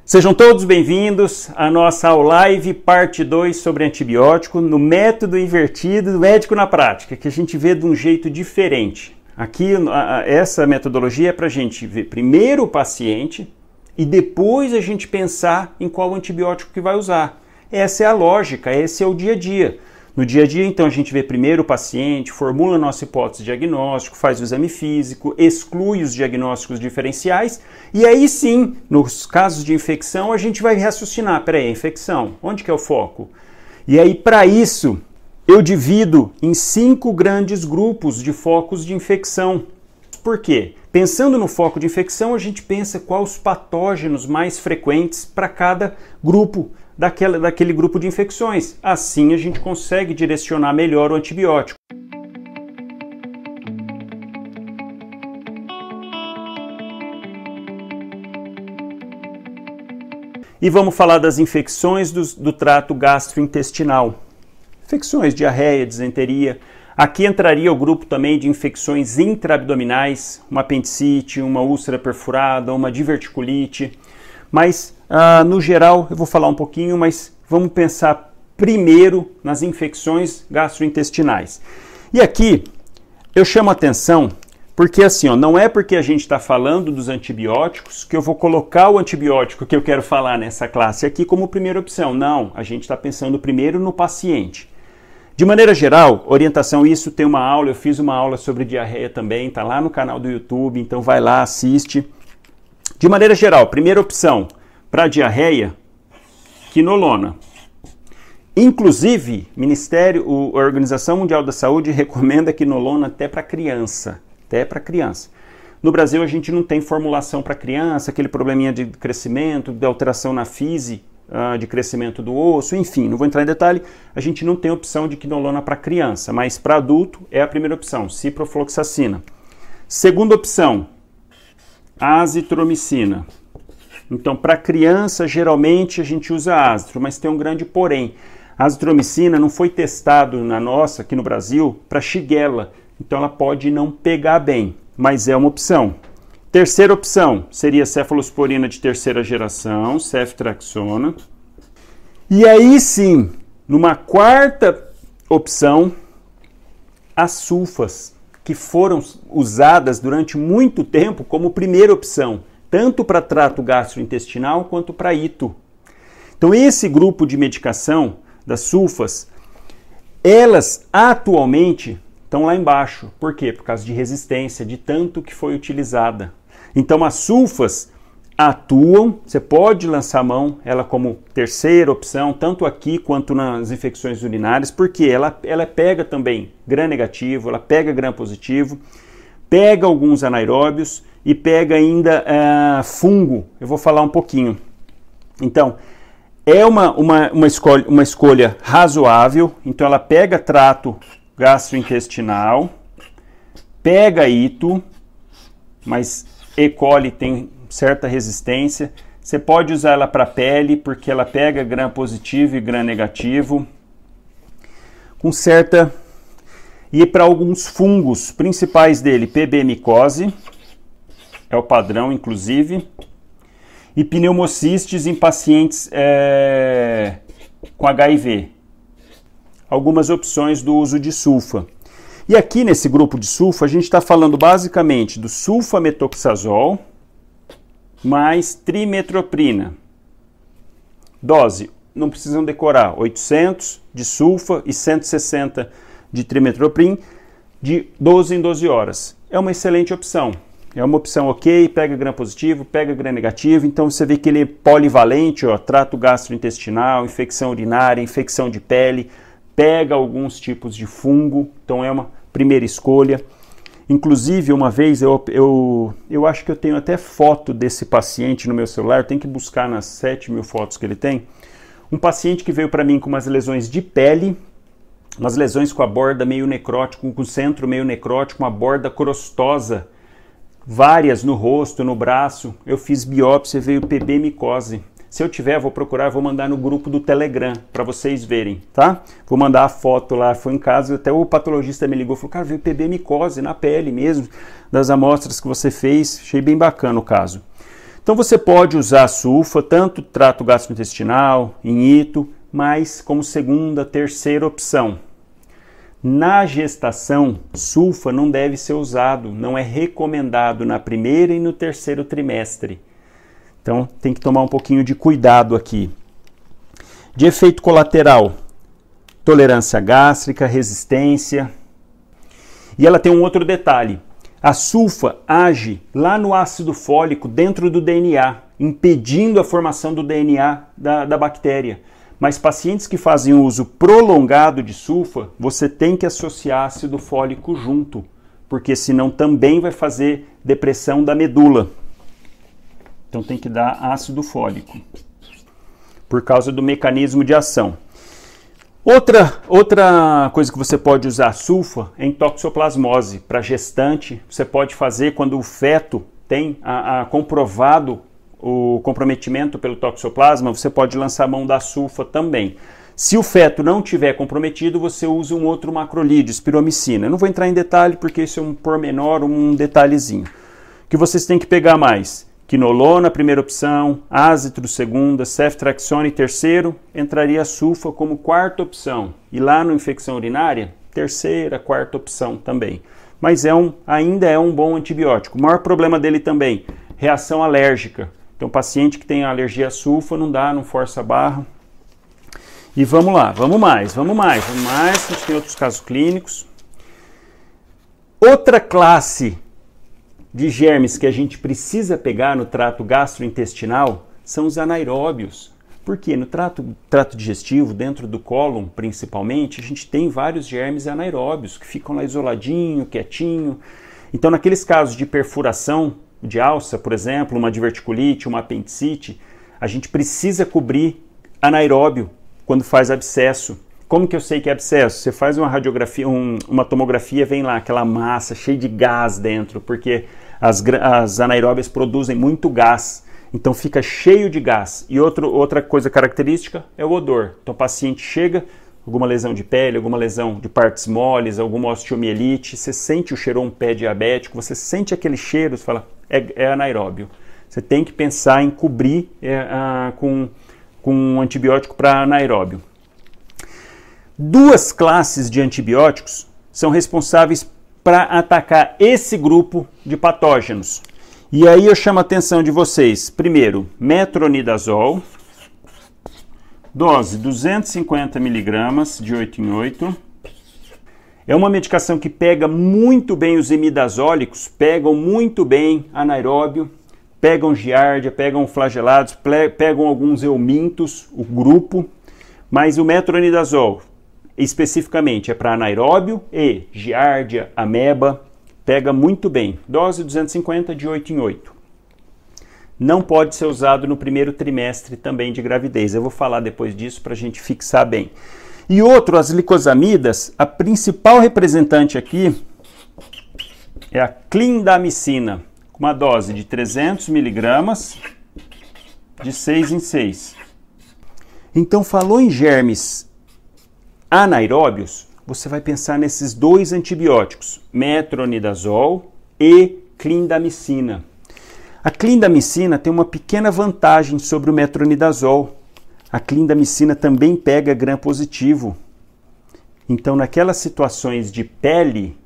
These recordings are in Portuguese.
Sejam todos bem-vindos à nossa live parte 2 sobre antibiótico no método invertido do médico na prática, que a gente vê de um jeito diferente. Aqui, essa metodologia é para a gente ver primeiro o paciente e depois a gente pensar em qual antibiótico que vai usar. Essa é a lógica, esse é o dia a dia. No dia a dia, então, a gente vê primeiro o paciente, formula a nossa hipótese de diagnóstico, faz o exame físico, exclui os diagnósticos diferenciais e aí sim, nos casos de infecção, a gente vai raciocinar, peraí, infecção, onde que é o foco? E aí, para isso, eu divido em 5 grandes grupos de focos de infecção. Por quê? Pensando no foco de infecção, a gente pensa quais os patógenos mais frequentes para cada grupo, daquele grupo de infecções. Assim a gente consegue direcionar melhor o antibiótico. E vamos falar das infecções do trato gastrointestinal. Infecções, diarreia, disenteria. Aqui entraria o grupo também de infecções intraabdominais, uma apendicite, uma úlcera perfurada, uma diverticulite. Mas, no geral, eu vou falar um pouquinho, mas vamos pensar primeiro nas infecções gastrointestinais. E aqui eu chamo a atenção porque assim, não é porque a gente está falando dos antibióticos que eu vou colocar o antibiótico que eu quero falar nessa classe aqui como primeira opção. Não, a gente está pensando primeiro no paciente. De maneira geral, orientação, isso tem uma aula, eu fiz uma aula sobre diarreia também, está lá no canal do YouTube, então vai lá, assiste. De maneira geral, primeira opção para diarreia, quinolona. Inclusive, a Organização Mundial da Saúde recomenda quinolona até para criança. No Brasil, a gente não tem formulação para criança, aquele probleminha de crescimento, de alteração na fise, de crescimento do osso, enfim, não vou entrar em detalhe, a gente não tem opção de quinolona para criança, mas para adulto é a primeira opção, ciprofloxacina. Segunda opção, azitromicina. Então, para criança, geralmente a gente usa azitro, mas tem um grande porém. A azitromicina não foi testado aqui no Brasil, para Shigella, então ela pode não pegar bem, mas é uma opção. Terceira opção seria cefalosporina de terceira geração, ceftriaxona. E aí sim, numa quarta opção, as sulfas, que foram usadas durante muito tempo como primeira opção, tanto para trato gastrointestinal quanto para ito. Então esse grupo de medicação das sulfas, elas atualmente estão lá embaixo. Por quê? Por causa de resistência, de tanto que foi utilizada. Então as sulfas atuam, você pode lançar a mão, ela como terceira opção, tanto aqui quanto nas infecções urinárias, porque ela pega também gram negativo, ela pega gram positivo, pega alguns anaeróbios e pega ainda fungo. Eu vou falar um pouquinho. Então, é uma escolha razoável, então ela pega trato gastrointestinal, pega ito, mas E. coli tem certa resistência. Você pode usar ela para pele, porque ela pega gram positivo e gram negativo, com certa... E para alguns fungos principais dele, PB micose, é o padrão inclusive, e pneumocistes em pacientes com HIV. Algumas opções do uso de sulfa. E aqui nesse grupo de sulfa, a gente está falando basicamente do sulfametoxazol mais trimetroprina. Dose, não precisam decorar, 800 de sulfa e 160 de trimetoprim, de 12 em 12 horas. É uma excelente opção. É uma opção ok, pega gram positivo, pega gram negativo, então você vê que ele é polivalente, trato gastrointestinal, infecção urinária, infecção de pele, pega alguns tipos de fungo, então é uma primeira escolha. Inclusive, uma vez, eu acho que eu tenho até foto desse paciente no meu celular, tem que buscar nas 7.000 fotos que ele tem. Um paciente que veio para mim com umas lesões de pele, umas lesões com a borda meio necrótica, com o centro meio necrótico, uma borda crostosa, várias no rosto, no braço. Eu fiz biópsia e veio PB micose. Se eu tiver, vou procurar, vou mandar no grupo do Telegram para vocês verem, tá? Vou mandar a foto lá, foi em casa, até o patologista me ligou, falou, cara, veio PB micose na pele mesmo, das amostras que você fez, achei bem bacana o caso. Então você pode usar a sulfa, tanto trato gastrointestinal, em ito, mas como segunda, terceira opção. Na gestação, sulfa não deve ser usado, não é recomendado na primeira e no terceiro trimestre. Então tem que tomar um pouquinho de cuidado aqui. De efeito colateral, tolerância gástrica, resistência. E ela tem um outro detalhe. A sulfa age lá no ácido fólico dentro do DNA, impedindo a formação do DNA da bactéria. Mas pacientes que fazem uso prolongado de sulfa, você tem que associar ácido fólico junto, porque senão também vai fazer depressão da medula. Então tem que dar ácido fólico, por causa do mecanismo de ação. Outra coisa que você pode usar sulfa é em toxoplasmose. Para gestante, você pode fazer quando o feto tem comprovado o comprometimento pelo toxoplasma, você pode lançar a mão da sulfa também. Se o feto não tiver comprometido, você usa um outro macrolídeo, espiromicina. Eu não vou entrar em detalhe porque isso é um pormenor, um detalhezinho. O que vocês têm que pegar mais? Quinolona, primeira opção, Azithromycin, segunda, Ceftriaxone, terceiro, entraria a sulfa como quarta opção. E lá no infecção urinária, terceira, quarta opção também. Mas ainda é um bom antibiótico. O maior problema dele também, reação alérgica. Então, paciente que tem alergia à sulfa, não dá, não força a barra. E vamos lá, vamos mais, a gente tem outros casos clínicos. Outra classe de germes que a gente precisa pegar no trato gastrointestinal são os anaeróbios. Porque no trato digestivo, dentro do cólon principalmente, a gente tem vários germes anaeróbios que ficam lá isoladinho, quietinho. Então, naqueles casos de perfuração de alça, por exemplo, uma diverticulite, uma apendicite, a gente precisa cobrir anaeróbio quando faz abscesso. Como que eu sei que é abscesso? Você faz uma radiografia, uma tomografia, vem lá aquela massa cheia de gás dentro, porque as anaeróbias produzem muito gás, então fica cheio de gás. E outra coisa característica é o odor. Então o paciente chega, alguma lesão de pele, alguma lesão de partes moles, alguma osteomielite, você sente o cheiro, um pé diabético, você sente aquele cheiro, você fala, é anaeróbio. Você tem que pensar em cobrir com um antibiótico para anaeróbio. Duas classes de antibióticos são responsáveis para atacar esse grupo de patógenos. E aí eu chamo a atenção de vocês. Primeiro, metronidazol, dose 250 mg de 8 em 8. É uma medicação que pega muito bem os imidazólicos, pegam muito bem anaeróbio, pegam giardia, pegam flagelados, pegam alguns eumintos, o grupo, mas o metronidazol especificamente é para anaeróbio e giardia, ameba, pega muito bem. Dose 250 de 8 em 8. Não pode ser usado no primeiro trimestre também de gravidez. Eu vou falar depois disso para a gente fixar bem. E outro, as glicosamidas, a principal representante aqui é a clindamicina, com uma dose de 300 mg de 6 em 6. Então, falou em germes anaeróbios, você vai pensar nesses dois antibióticos, metronidazol e clindamicina. A clindamicina tem uma pequena vantagem sobre o metronidazol. A clindamicina também pega gram-positivo. Então, naquelas situações de pele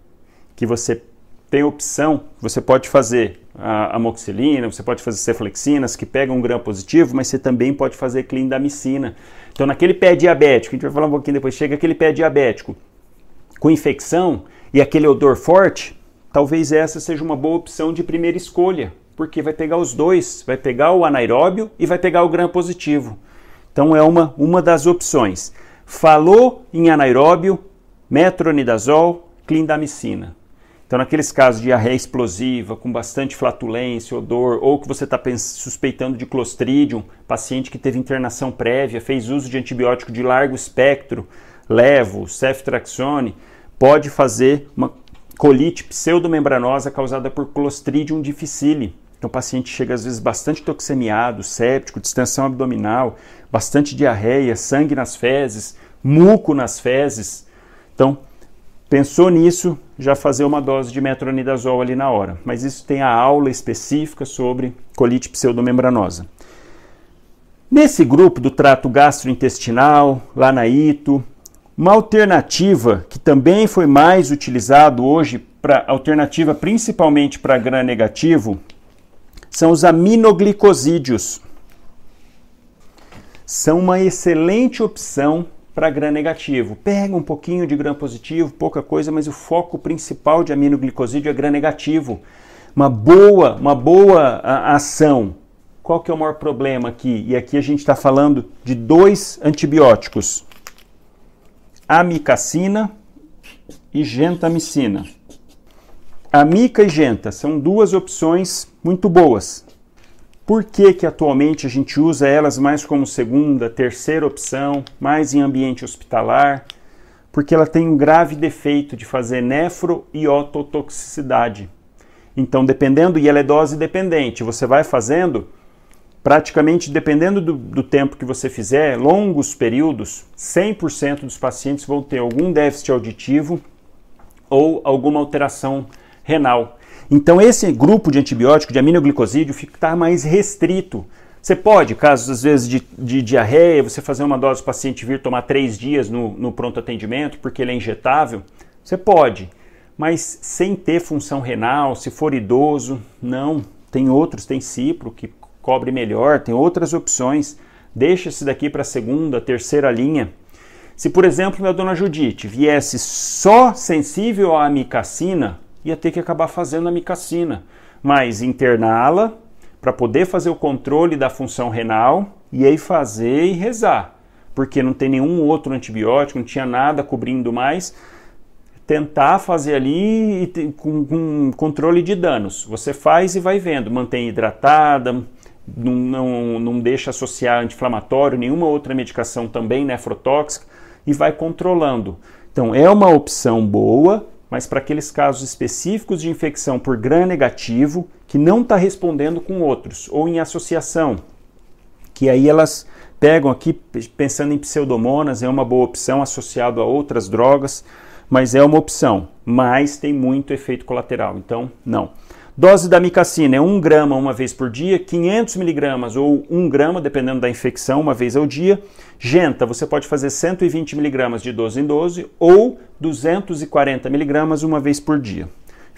que você tem opção, você pode fazer a amoxicilina, você pode fazer ceflexinas que pegam gram-positivo, mas você também pode fazer clindamicina. Então, naquele pé diabético, a gente vai falar um pouquinho depois, chega aquele pé diabético com infecção e aquele odor forte, talvez essa seja uma boa opção de primeira escolha, porque vai pegar os dois, vai pegar o anaeróbio e vai pegar o gram-positivo. Então, é uma das opções. Falou em anaeróbio, metronidazol, clindamicina. Então, naqueles casos de diarreia explosiva, com bastante flatulência, odor, ou que você está suspeitando de Clostridium, paciente que teve internação prévia, fez uso de antibiótico de largo espectro, levo, ceftriaxone, pode fazer uma colite pseudomembranosa causada por Clostridium difficile. Então, o paciente chega às vezes bastante toxemiado, séptico, distensão abdominal, bastante diarreia, sangue nas fezes, muco nas fezes. Então, Pensou nisso, já fazer uma dose de metronidazol ali na hora. Mas isso tem a aula específica sobre colite pseudomembranosa. Nesse grupo do trato gastrointestinal, lá na ITO, uma alternativa que também foi mais utilizado hoje, alternativa principalmente para Gram negativo, são os aminoglicosídeos. São uma excelente opção para Gram negativo. Pega um pouquinho de Gram positivo, pouca coisa, mas o foco principal de aminoglicosídeo é Gram negativo. Uma boa ação. Qual que é o maior problema aqui? E aqui a gente está falando de 2 antibióticos. Amikacina e gentamicina. Amica e genta são 2 opções muito boas. Por que atualmente a gente usa elas mais como segunda, terceira opção, mais em ambiente hospitalar? Porque ela tem um grave defeito de fazer nefro e ototoxicidade. Então, e ela é dose dependente, você vai fazendo, praticamente dependendo do tempo que você fizer, longos períodos, 100% dos pacientes vão ter algum déficit auditivo ou alguma alteração renal. Então esse grupo de antibiótico, de aminoglicosídeo, fica mais restrito. Você pode, casos às vezes de diarreia, você fazer uma dose do paciente vir tomar 3 dias no pronto atendimento, porque ele é injetável, você pode, mas sem ter função renal, se for idoso, não. Tem outros, tem Cipro, que cobre melhor, tem outras opções. Deixa esse daqui para a segunda, terceira linha. Se, por exemplo, minha dona Judite viesse só sensível à amikacina, ia ter que acabar fazendo amikacina, mas interná-la para poder fazer o controle da função renal e aí fazer e rezar, porque não tem nenhum outro antibiótico, não tinha nada cobrindo mais, tentar fazer ali com controle de danos. Você faz e vai vendo, mantém hidratada, não deixa associar anti-inflamatório, nenhuma outra medicação também nefrotóxica e vai controlando. Então é uma opção boa, mas para aqueles casos específicos de infecção por Gram negativo, que não está respondendo com outros, ou em associação, que aí elas pegam aqui, pensando em pseudomonas, é uma boa opção associado a outras drogas, mas é uma opção, mas tem muito efeito colateral, então não. Dose da amikacina é 1 grama uma vez por dia, 500 miligramas ou 1 grama, dependendo da infecção, uma vez ao dia. Genta, você pode fazer 120 miligramas de 12 em 12 ou 240 miligramas uma vez por dia.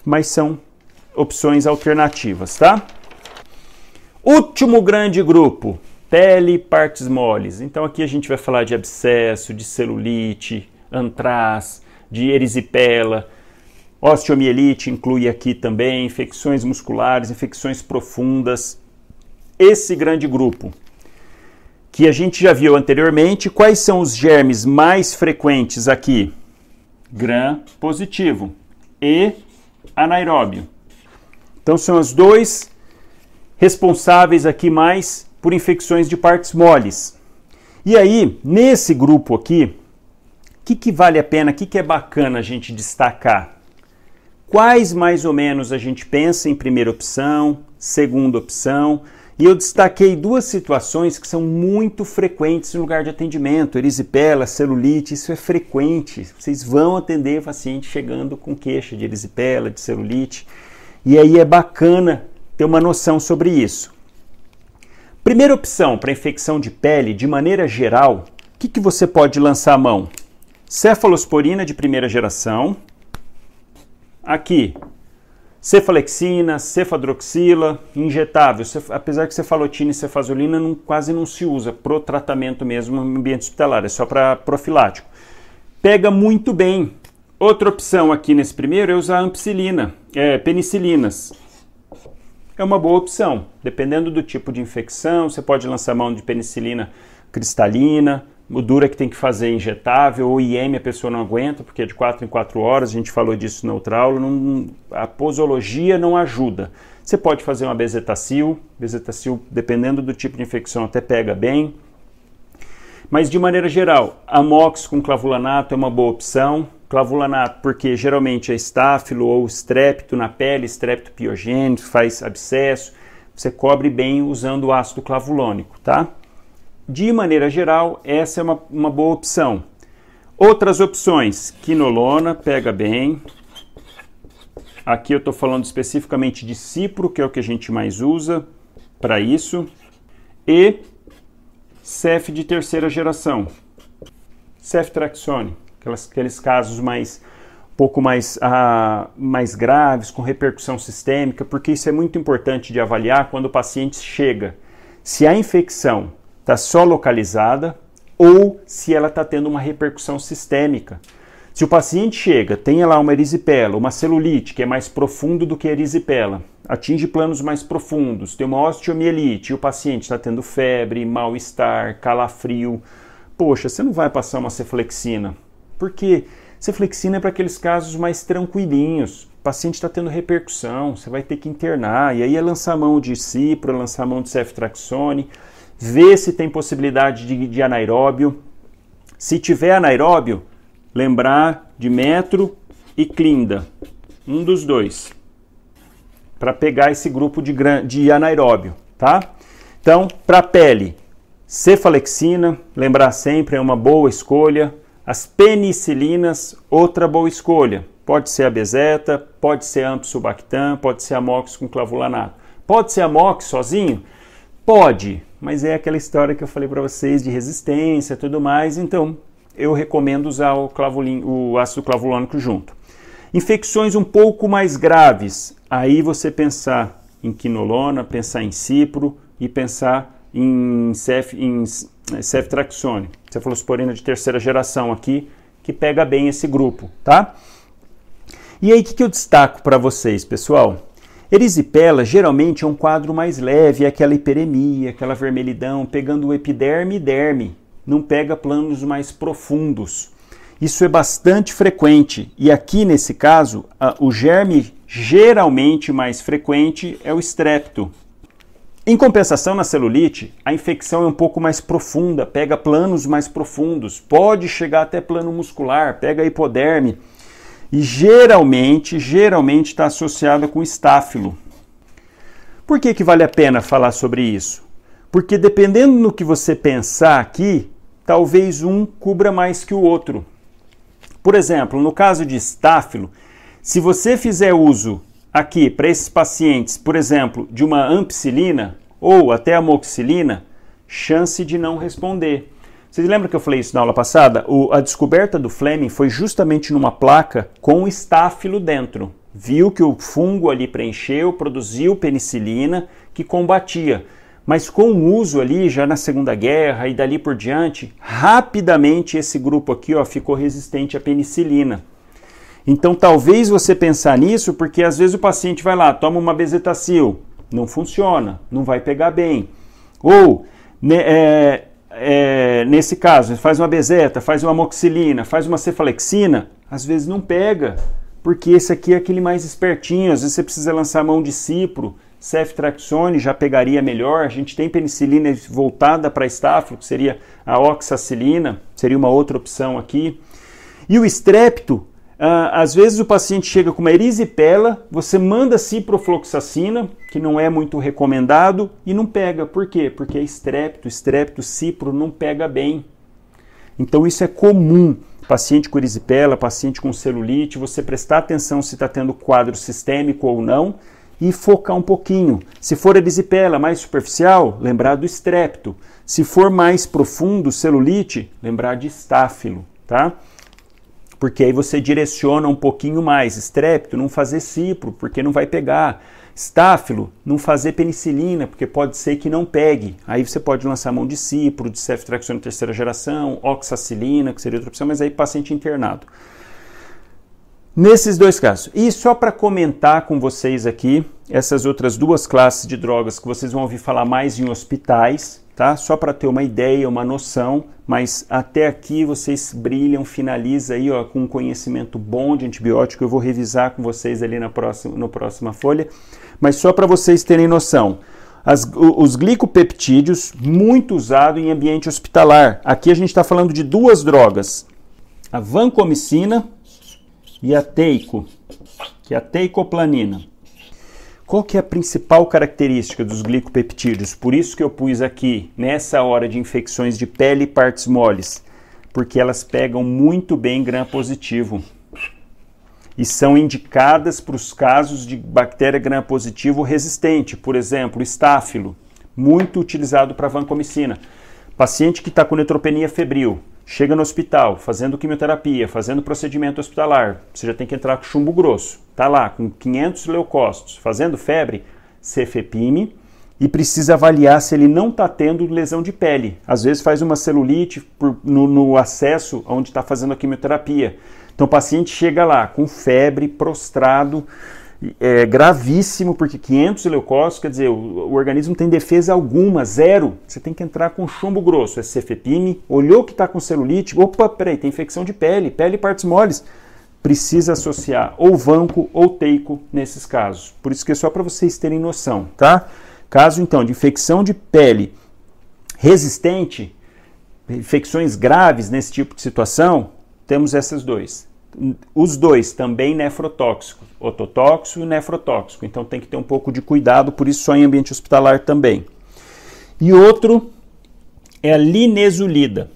Mas são opções alternativas, tá? Último grande grupo, pele e partes moles. Então aqui a gente vai falar de abscesso, de celulite, antraz, de erisipela. Osteomielite inclui aqui também, infecções musculares, infecções profundas. Esse grande grupo, que a gente já viu anteriormente, quais são os germes mais frequentes aqui? Gram positivo e anaeróbio. Então são os 2 responsáveis aqui mais por infecções de partes moles. E aí, nesse grupo aqui, o que vale a pena, o que é bacana a gente destacar? Quais mais ou menos a gente pensa em primeira opção, segunda opção, e eu destaquei 2 situações que são muito frequentes no lugar de atendimento, erisipela, celulite, isso é frequente, vocês vão atender o paciente chegando com queixa de erisipela, de celulite, e aí é bacana ter uma noção sobre isso. Primeira opção para infecção de pele, de maneira geral, o que você pode lançar a mão? Cefalosporina de primeira geração. Aqui, cefalexina, cefadroxila, injetável, apesar que cefalotina e cefazolina quase não se usa pro tratamento mesmo no ambiente hospitalar, é só para profilático. Pega muito bem. Outra opção aqui nesse primeiro é usar ampicilina, penicilinas. É uma boa opção, dependendo do tipo de infecção, você pode lançar mão de penicilina cristalina, o dura que tem que fazer injetável, ou IM a pessoa não aguenta, porque é de 4 em 4 horas, a gente falou disso na outra aula, a posologia não ajuda. Você pode fazer uma bezetacil, dependendo do tipo de infecção até pega bem, mas de maneira geral, amox com clavulanato é uma boa opção, clavulanato porque geralmente é estáfilo ou estrépito na pele, estrépito piogênico, faz abscesso, você cobre bem usando o ácido clavulônico, tá? De maneira geral, essa é uma boa opção. Outras opções, quinolona, pega bem. Aqui eu estou falando especificamente de cipro, que é o que a gente mais usa para isso. E Cef de terceira geração. Ceftriaxone, aqueles casos um pouco mais graves, com repercussão sistêmica, porque isso é muito importante de avaliar quando o paciente chega. Se a infecção está só localizada ou se ela está tendo uma repercussão sistêmica. Se o paciente chega, tem lá uma erisipela, uma celulite, que é mais profundo do que a erisipela, atinge planos mais profundos, tem uma osteomielite e o paciente está tendo febre, mal-estar, calafrio, poxa, você não vai passar uma cefalexina, porque cefalexina é para aqueles casos mais tranquilinhos, o paciente está tendo repercussão, você vai ter que internar, e aí é lançar mão de cipro, lançar mão de ceftriaxone, ver se tem possibilidade de anaeróbio. Se tiver anaeróbio, lembrar de metro e clinda, um dos dois, para pegar esse grupo de anaeróbio, tá? Então, para a pele, cefalexina, lembrar sempre, é uma boa escolha. As penicilinas, outra boa escolha. Pode ser a Bezeta, pode ser a Ampsulbactam, pode ser a Amox com clavulanato. Pode ser a Amox sozinho? Pode, mas é aquela história que eu falei para vocês de resistência e tudo mais, então eu recomendo usar o ácido clavulônico junto. Infecções um pouco mais graves, aí você pensar em quinolona, pensar em cipro e pensar em ceftriaxone, cefalosporina de terceira geração aqui, que pega bem esse grupo, tá? E aí o que eu destaco para vocês, pessoal? Erisipela geralmente é um quadro mais leve, é aquela hiperemia, aquela vermelhidão, pegando o epiderme e derme, não pega planos mais profundos. Isso é bastante frequente e aqui nesse caso o germe geralmente mais frequente é o estrepto. Em compensação, na celulite, a infecção é um pouco mais profunda, pega planos mais profundos, pode chegar até plano muscular, pega a hipoderme. E geralmente está associada com estáfilo. Por que vale a pena falar sobre isso? Porque dependendo do que você pensar aqui, talvez um cubra mais que o outro. Por exemplo, no caso de estáfilo, se você fizer uso aqui para esses pacientes, por exemplo, de uma ampicilina ou até amoxicilina, chance de não responder. Vocês lembram que eu falei isso na aula passada? A descoberta do Fleming foi justamente numa placa com estáfilo dentro. Viu que o fungo ali preencheu, produziu penicilina que combatia. Mas com o uso ali, já na Segunda Guerra e dali por diante, rapidamente esse grupo aqui ficou resistente à penicilina. Então talvez você pensar nisso, porque às vezes o paciente vai lá, toma uma bezetacil, não funciona, não vai pegar bem. Ou... nesse caso, faz uma bezeta, faz uma amoxicilina, faz uma cefalexina, às vezes não pega, porque esse aqui é aquele mais espertinho, às vezes você precisa lançar a mão de cipro, ceftriaxone já pegaria melhor, a gente tem penicilina voltada para estáfilo, que seria a oxacilina, seria uma outra opção aqui. E o estrepto, às vezes o paciente chega com uma erisipela, você manda ciprofloxacina, que não é muito recomendado, e não pega. Por quê? Porque é estrepto, cipro não pega bem. Então isso é comum. Paciente com erisipela, paciente com celulite, você prestar atenção se está tendo quadro sistêmico ou não, e focar um pouquinho. Se for erisipela mais superficial, lembrar do estrepto. Se for mais profundo, celulite, lembrar de estáfilo, tá? Porque aí você direciona um pouquinho mais. Estrepto, não fazer cipro, porque não vai pegar. Estáfilo, não fazer penicilina, porque pode ser que não pegue. Aí você pode lançar mão de cipro, de ceftriaxone de terceira geração, oxacilina, que seria outra opção, mas aí paciente internado. Nesses dois casos. E só para comentar com vocês aqui, essas outras duas classes de drogas que vocês vão ouvir falar mais em hospitais, tá? Só para ter uma ideia, uma noção, mas até aqui vocês brilham, finaliza aí com um conhecimento bom de antibiótico, eu vou revisar com vocês ali na próxima folha, mas só para vocês terem noção. Os glicopeptídeos, muito usado em ambiente hospitalar. Aqui a gente está falando de duas drogas, a vancomicina e a teico, que é a teicoplanina. Qual que é a principal característica dos glicopeptídeos? Por isso que eu pus aqui, nessa hora de infecções de pele e partes moles. porque elas pegam muito bem gram-positivo e são indicadas para os casos de bactéria gram-positivo resistente, por exemplo, estáfilo, muito utilizado para vancomicina. Paciente que está com neutropenia febril, chega no hospital, fazendo quimioterapia, fazendo procedimento hospitalar, você já tem que entrar com chumbo grosso, está lá com 500 leucócitos, fazendo febre, cefepime, e precisa avaliar se ele não está tendo lesão de pele. Às vezes faz uma celulite no acesso onde está fazendo a quimioterapia. Então o paciente chega lá com febre, prostrado, gravíssimo, porque 500 leucócitos, quer dizer, o organismo não tem defesa alguma, zero. Você tem que entrar com chumbo grosso, é cefepime, olhou que está com celulite, opa, peraí, tem infecção de pele, pele e partes moles. Precisa associar ou vanco ou teico nesses casos. Por isso que é só para vocês terem noção, tá? Caso, então, de infecção de pele resistente, infecções graves nesse tipo de situação, temos esses dois. Os dois também nefrotóxicos, ototóxico e nefrotóxico. Então tem que ter um pouco de cuidado, por isso só em ambiente hospitalar também. E outro é a linezolida.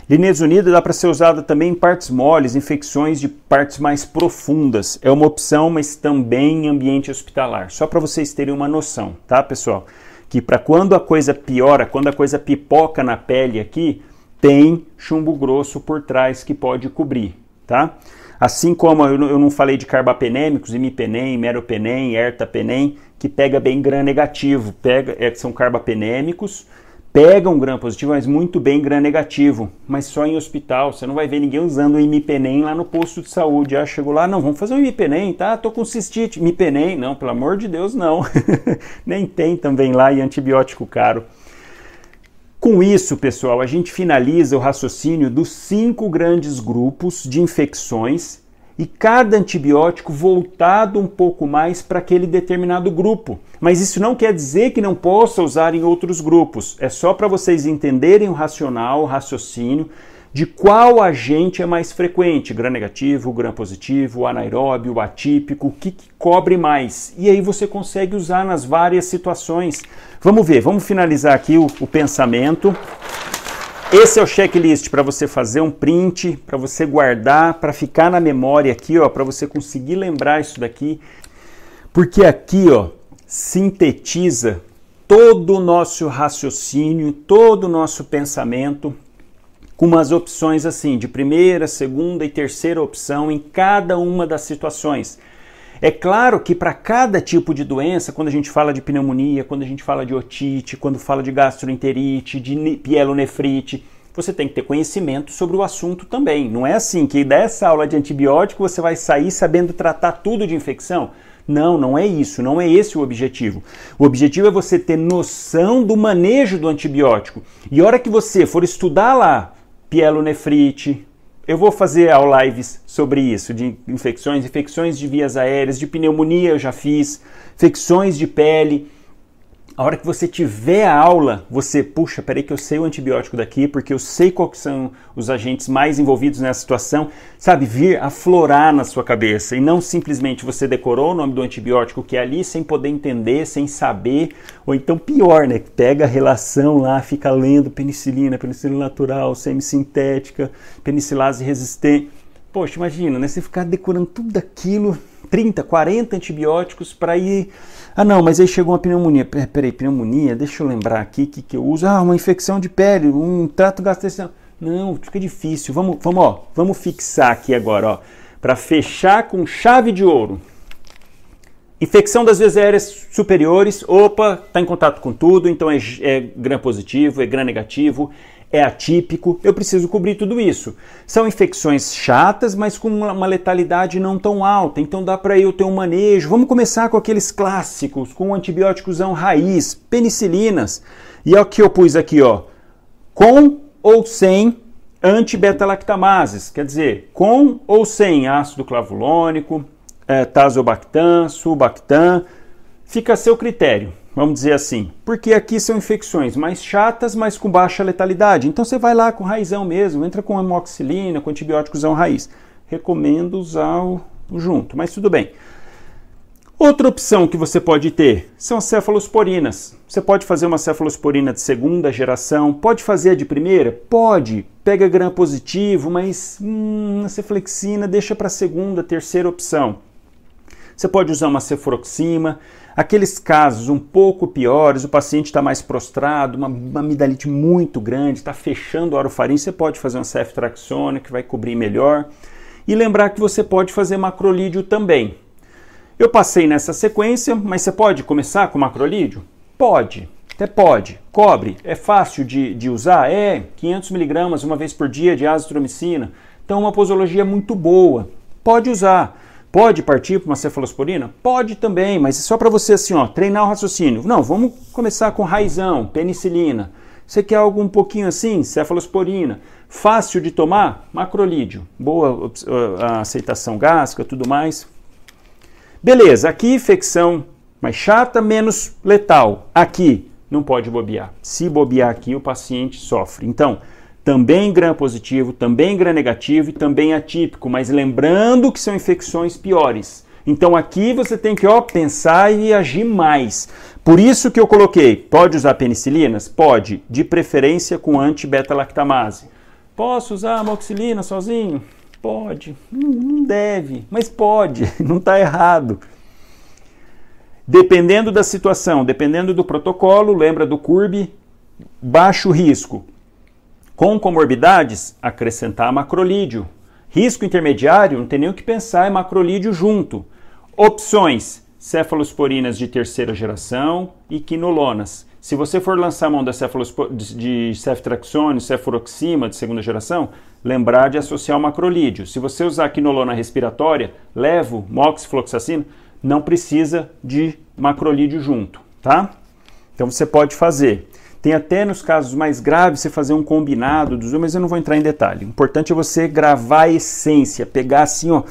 Linezolida dá para ser usada também em partes moles, infecções de partes mais profundas. É uma opção, mas também em ambiente hospitalar. Só para vocês terem uma noção, tá, pessoal? Que para quando a coisa piora, quando a coisa pipoca na pele aqui, tem chumbo grosso por trás que pode cobrir, tá? Assim como eu não falei de carbapenêmicos, imipenem, meropenem, ertapenem, que pega bem gram-negativo, são carbapenêmicos, pegam gram-positivo, mas muito bem gram-negativo, mas só em hospital. Você não vai ver ninguém usando o imipenem lá no posto de saúde. Ah, chegou lá, não, vamos fazer um imipenem, tá? Tô com cistite. Imipenem, não, pelo amor de Deus, não. Nem tem também lá e antibiótico caro. Com isso, pessoal, a gente finaliza o raciocínio dos 5 grandes grupos de infecções e cada antibiótico voltado um pouco mais para aquele determinado grupo. Mas isso não quer dizer que não possa usar em outros grupos. É só para vocês entenderem o racional, o raciocínio de qual agente é mais frequente, gram-negativo, gram-positivo, anaeróbio, atípico, o que cobre mais. E aí você consegue usar nas várias situações. Vamos ver, vamos finalizar aqui o pensamento. Esse é o checklist para você fazer um print, para você guardar, para ficar na memória aqui, ó, para você conseguir lembrar isso daqui. Porque aqui, ó, sintetiza todo o nosso raciocínio, todo o nosso pensamento, com umas opções assim, de primeira, segunda e terceira opção em cada uma das situações. É claro que para cada tipo de doença, quando a gente fala de pneumonia, quando a gente fala de otite, quando fala de gastroenterite, de pielonefrite, você tem que ter conhecimento sobre o assunto também. Não é assim que dessa aula de antibiótico você vai sair sabendo tratar tudo de infecção. Não, não é isso, não é esse o objetivo. O objetivo é você ter noção do manejo do antibiótico. E a hora que você for estudar lá pielonefrite, eu vou fazer lives sobre isso, de infecções de vias aéreas, de pneumonia eu já fiz, infecções de pele. A hora que você tiver a aula, você, puxa, peraí que eu sei o antibiótico daqui, porque eu sei quais são os agentes mais envolvidos nessa situação, sabe, vir aflorar na sua cabeça, e não simplesmente você decorou o nome do antibiótico que é ali, sem poder entender, sem saber, ou então pior, né, pega a relação lá, fica lendo penicilina natural, semissintética, penicilase resistente. Poxa, imagina, né, você ficar decorando tudo aquilo, 30, 40 antibióticos para ir... Ah não, mas aí chegou uma pneumonia. Peraí, pneumonia? Deixa eu lembrar aqui o que eu uso. Ah, uma infecção de pele, um trato gastrointestinal. Não, fica difícil. Vamos fixar aqui agora, ó, para fechar com chave de ouro. Infecção das vias aéreas superiores. Opa, está em contato com tudo, então é gram-positivo, é gram-negativo, é atípico, eu preciso cobrir tudo isso. São infecções chatas, mas com uma letalidade não tão alta, então dá para eu ter um manejo. Vamos começar com aqueles clássicos, com antibióticosão raiz, penicilinas. E é o que eu pus aqui, ó, com ou sem anti-beta-lactamases, quer dizer, com ou sem ácido clavulônico, tazobactam, sulbactam, fica a seu critério. Vamos dizer assim, porque aqui são infecções mais chatas, mas com baixa letalidade. Então você vai lá com raizão mesmo, entra com amoxicilina, com antibióticosão raiz. Recomendo usar o junto, mas tudo bem. Outra opção que você pode ter são as cefalosporinas. Você pode fazer uma cefalosporina de segunda geração, pode fazer a de primeira? Pode. pega gram positivo, mas a ceflexina deixa para a segunda, terceira opção. Você pode usar uma cefuroxima. Aqueles casos um pouco piores, o paciente está mais prostrado, uma amidalite muito grande, está fechando a orofaringe, você pode fazer uma ceftraxona que vai cobrir melhor. E lembrar que você pode fazer macrolídeo também. Eu passei nessa sequência, mas você pode começar com macrolídeo? Pode, até pode. Cobre, é fácil de usar? 500 mg uma vez por dia de azitromicina. Então uma posologia muito boa, pode usar. Pode partir para uma cefalosporina? Pode também, mas é só para você assim, ó, treinar o raciocínio. Não, vamos começar com raizão, penicilina. Você quer algo um pouquinho assim? Cefalosporina. Fácil de tomar? Macrolídeo. Boa a aceitação gástrica, tudo mais. Beleza, aqui infecção mais chata, menos letal. Aqui não pode bobear. Se bobear aqui, o paciente sofre. Então, também gram positivo, também gram negativo e também atípico, mas lembrando que são infecções piores. Então aqui você tem que pensar e agir mais. Por isso que eu coloquei, pode usar penicilinas? Pode, de preferência com anti-beta-lactamase. Posso usar amoxicilina sozinho? Pode, não deve, mas pode, não está errado. Dependendo da situação, dependendo do protocolo, lembra do CURB, baixo risco. Com comorbidades, acrescentar macrolídeo. Risco intermediário, não tem nem o que pensar, é macrolídeo junto. Opções, cefalosporinas de terceira geração e quinolonas. Se você for lançar a mão de ceftraxone, cefuroxima de segunda geração, lembrar de associar o macrolídeo. Se você usar quinolona respiratória, levo, moxifloxacina, não precisa de macrolídeo junto, tá? Então você pode fazer. Tem até nos casos mais graves você fazer um combinado dos dois, mas eu não vou entrar em detalhe. O importante é você gravar a essência, pegar assim, ó,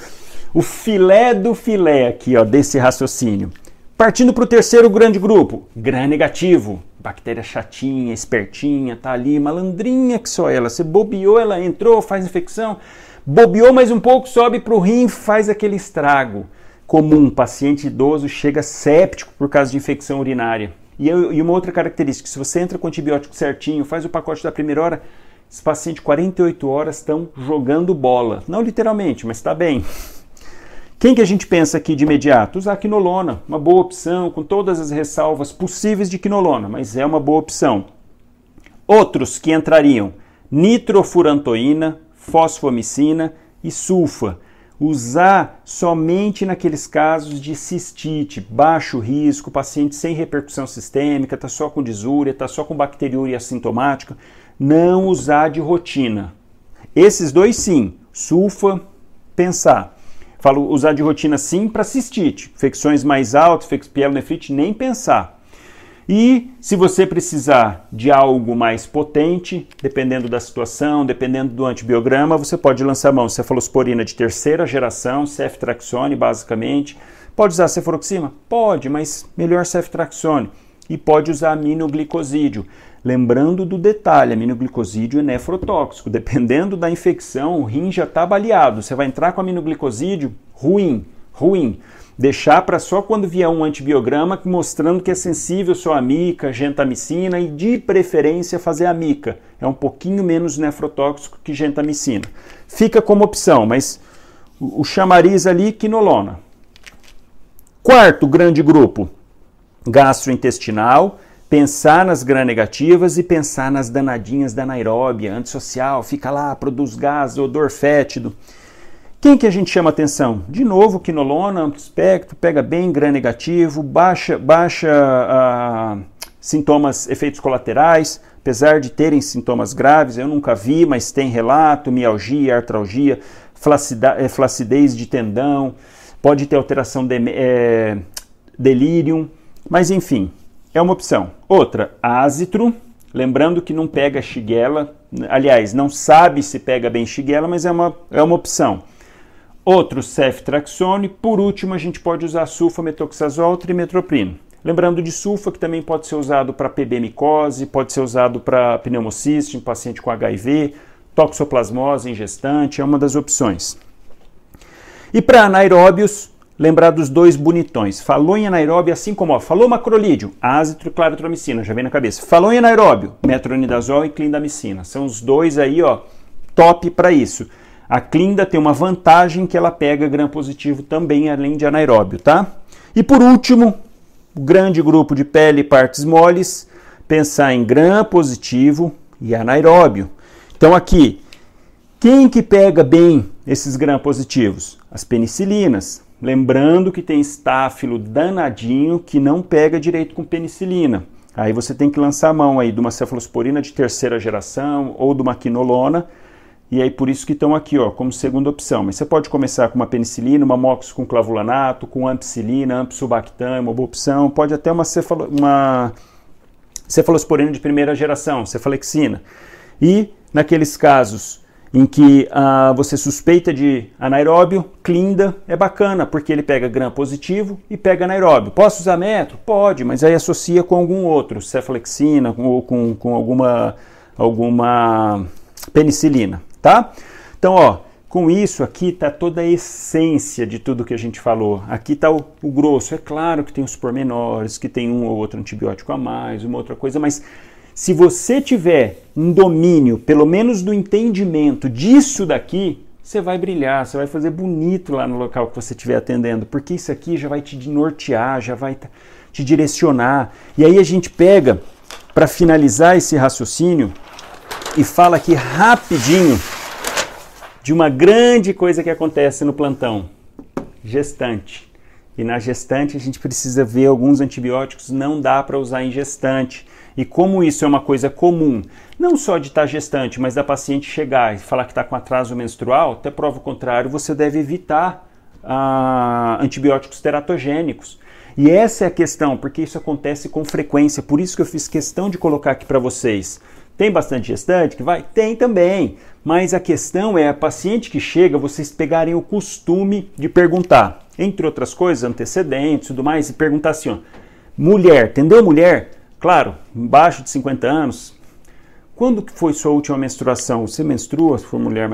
o filé do filé aqui, ó, desse raciocínio. Partindo para o terceiro grande grupo, gram negativo. Bactéria chatinha, espertinha, tá ali, malandrinha que só ela. Você bobeou, ela entrou, faz infecção. Bobeou mais um pouco, sobe para o rim, faz aquele estrago. Comum, paciente idoso chega séptico por causa de infecção urinária. E uma outra característica, se você entra com antibiótico certinho, faz o pacote da primeira hora, esse paciente 48 horas estão jogando bola. Não literalmente, mas está bem. Quem que a gente pensa aqui de imediato? Usar quinolona, uma boa opção, com todas as ressalvas possíveis de quinolona, mas é uma boa opção. Outros que entrariam, nitrofurantoína, fosfomicina e sulfa. Usar somente naqueles casos de cistite, baixo risco, paciente sem repercussão sistêmica, está só com disúria, está só com bacteriúria assintomática. Não usar de rotina. Esses dois sim, sulfa, pensar. Falo usar de rotina sim para cistite, infecções mais altas, pielonefrite, nem pensar. E se você precisar de algo mais potente, dependendo da situação, dependendo do antibiograma, você pode lançar a mão cefalosporina de terceira geração, ceftraxone basicamente. Pode usar cefuroxima? Pode, mas melhor ceftraxone. E pode usar aminoglicosídeo. Lembrando do detalhe, aminoglicosídeo é nefrotóxico. Dependendo da infecção, o rim já está baleado. Você vai entrar com aminoglicosídeo? Ruim, ruim. Deixar para só quando vier um antibiograma mostrando que é sensível só a mica, gentamicina e de preferência fazer a mica. É um pouquinho menos nefrotóxico que gentamicina. Fica como opção, mas o chamariz ali, quinolona. Quarto grande grupo, gastrointestinal, pensar nas gram-negativas e pensar nas danadinhas da anaeróbia, antissocial, fica lá, produz gás, odor fétido. Quem que a gente chama atenção? De novo, quinolona, amplo espectro, pega bem gram-negativo, baixa sintomas, efeitos colaterais, apesar de terem sintomas graves, eu nunca vi, mas tem relato, mialgia, artralgia, flacidez de tendão, pode ter alteração de delírio, mas enfim, é uma opção. Outra, azitro, lembrando que não pega shigella, aliás, não sabe se pega bem shigella, mas é uma opção. Outro, ceftraxone. Por último, a gente pode usar sulfa, metoxazol, trimetroprino. Lembrando de sulfa, que também pode ser usado para PB-micose, pode ser usado para pneumociste em paciente com HIV, toxoplasmose em gestante, é uma das opções. E para anaeróbios, lembrar dos dois bonitões. Falou em anaeróbio, assim como, falou macrolídeo, azitro e claritromicina, já vem na cabeça. Falou em anaeróbio, metronidazol e clindamicina. São os dois aí, top para isso. A Clinda tem uma vantagem que ela pega gram-positivo também, além de anaeróbio, tá? E por último, o grande grupo de pele e partes moles, pensar em gram-positivo e anaeróbio. Então aqui, quem que pega bem esses gram-positivos? As penicilinas. Lembrando que tem estáfilo danadinho que não pega direito com penicilina. Aí você tem que lançar a mão aí de uma cefalosporina de terceira geração ou de uma quinolona. E aí por isso que estão aqui, ó, como segunda opção. Mas você pode começar com uma penicilina, uma mox com clavulanato, com ampicilina, ampicilbactam, uma boa opção. Pode até uma cefalosporina de primeira geração, cefalexina. E naqueles casos em que você suspeita de anaeróbio, Clinda é bacana, porque ele pega gram-positivo e pega anaeróbio. Posso usar metro? Pode, mas aí associa com algum outro, cefalexina ou com alguma penicilina, tá? Então, ó, com isso aqui tá toda a essência de tudo que a gente falou. Aqui tá o grosso. É claro que tem os pormenores, que tem um ou outro antibiótico a mais, uma outra coisa, mas se você tiver um domínio, pelo menos do entendimento disso daqui, você vai brilhar, você vai fazer bonito lá no local que você estiver atendendo, porque isso aqui já vai te nortear, já vai te direcionar. E aí a gente pega, para finalizar esse raciocínio, e fala aqui rapidinho de uma grande coisa que acontece no plantão: gestante. E na gestante a gente precisa ver alguns antibióticos, não dá para usar em gestante. E como isso é uma coisa comum, não só de estar gestante, mas da paciente chegar e falar que está com atraso menstrual, até prova o contrário, você deve evitar antibióticos teratogênicos. E essa é a questão, porque isso acontece com frequência, por isso que eu fiz questão de colocar aqui para vocês. Tem bastante gestante que vai? Tem também, mas a questão é a paciente que chega, vocês pegarem o costume de perguntar, entre outras coisas, antecedentes e tudo mais, e perguntar assim, ó, mulher, entendeu mulher? Claro, embaixo de 50 anos, quando que foi sua última menstruação? Você menstrua, se for mulher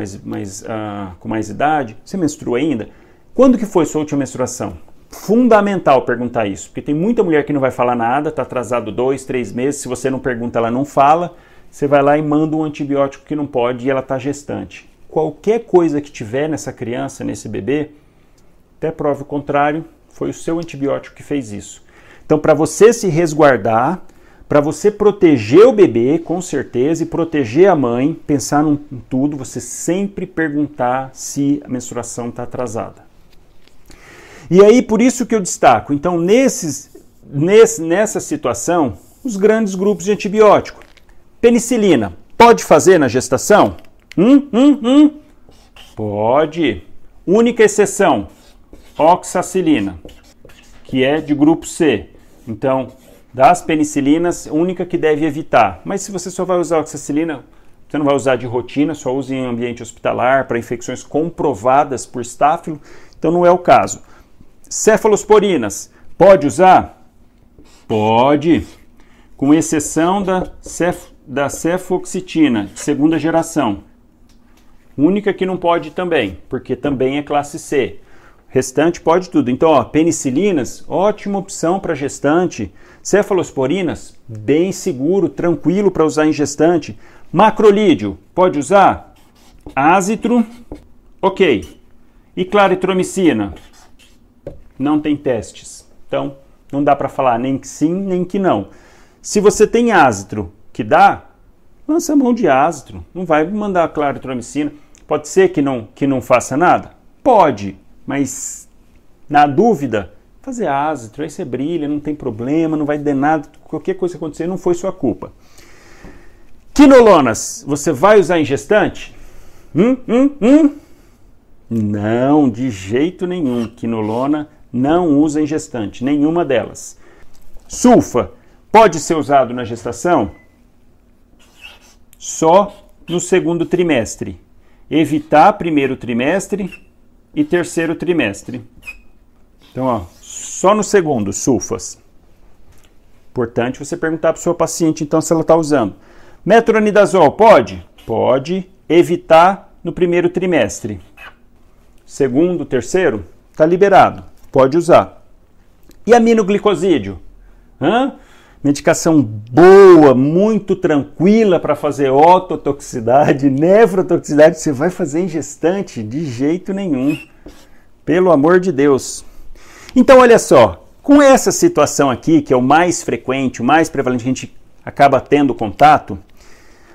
com mais idade? Você menstrua ainda? Quando que foi sua última menstruação? Fundamental perguntar isso, porque tem muita mulher que não vai falar nada, está atrasado 2, 3 meses, se você não pergunta, ela não fala, você vai lá e manda um antibiótico que não pode e ela está gestante. Qualquer coisa que tiver nessa criança, nesse bebê, até prova o contrário, foi o seu antibiótico que fez isso. Então, para você se resguardar, para você proteger o bebê, com certeza, e proteger a mãe, pensar em tudo, você sempre perguntar se a menstruação está atrasada. E aí, por isso que eu destaco, então, nessa situação, os grandes grupos de antibiótico. Penicilina, pode fazer na gestação? Pode. Única exceção, oxacilina, que é de grupo C. Então, das penicilinas, única que deve evitar. Mas se você só vai usar oxacilina, você não vai usar de rotina, só use em ambiente hospitalar para infecções comprovadas por estáfilo, então não é o caso. Cefalosporinas, pode usar? Pode, com exceção da cefoxitina, de segunda geração. Única que não pode também, porque também é classe C. O restante pode tudo. Então, ó, penicilinas, ótima opção para gestante. Cefalosporinas, bem seguro, tranquilo para usar em gestante. Macrolídeo, pode usar? Azitro, ok. E claritromicina? Não tem testes. Então, não dá para falar nem que sim, nem que não. Se você tem azitro que dá, lança a mão de azitro. Não vai mandar claritromicina. Pode ser que não faça nada? Pode, mas na dúvida, fazer azitro, aí você brilha, não tem problema, não vai dar nada, qualquer coisa que acontecer não foi sua culpa. Quinolonas, você vai usar em gestante? Não, de jeito nenhum. Quinolona não usa em gestante, nenhuma delas. Sulfa, pode ser usado na gestação? Só no segundo trimestre. Evitar primeiro trimestre e terceiro trimestre. Então, ó, só no segundo, sulfas. Importante você perguntar para o seu paciente, então, se ela está usando. Metronidazol, pode? Pode. Evitar no primeiro trimestre. Segundo, terceiro, está liberado. Pode usar. E aminoglicosídeo? Medicação boa, muito tranquila para fazer ototoxicidade, nefrotoxicidade, você vai fazer em gestante? De jeito nenhum. Pelo amor de Deus. Então, olha só, com essa situação aqui, que é o mais frequente, o mais prevalente que a gente acaba tendo contato,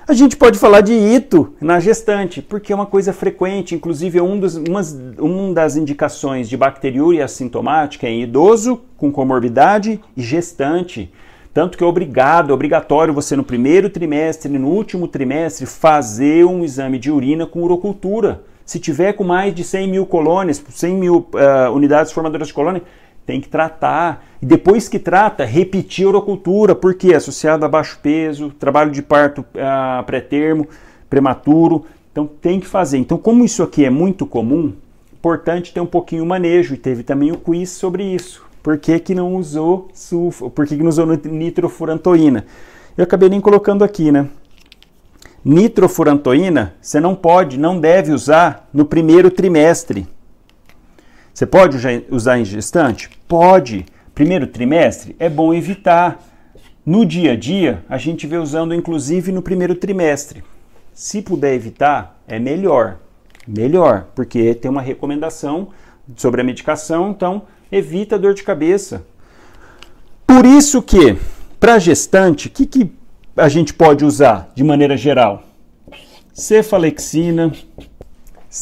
a gente pode falar de ito na gestante, porque é uma coisa frequente, inclusive é uma das indicações de bacteriúria assintomática em idoso com comorbidade e gestante. Tanto que é obrigatório você no primeiro trimestre e no último trimestre fazer um exame de urina com urocultura. Se tiver com mais de 100 mil colônias, 100 mil unidades formadoras de colônia, tem que tratar. E depois que trata, repetir a urocultura, porque é associado a baixo peso, trabalho de parto pré-termo, prematuro. Então tem que fazer. Então, como isso aqui é muito comum, importante ter um pouquinho o manejo. E teve também o quiz sobre isso. Por que não usou por que não usou nitrofurantoína? Eu acabei nem colocando aqui, né? Nitrofurantoína, você não deve usar no primeiro trimestre. Você pode usar em gestante? Pode. Primeiro trimestre é bom evitar. No dia a dia, a gente vê usando inclusive no primeiro trimestre. Se puder evitar, é melhor. Melhor, porque tem uma recomendação sobre a medicação, então evita a dor de cabeça. Por isso que, para gestante, o que a gente pode usar de maneira geral? Cefalexina.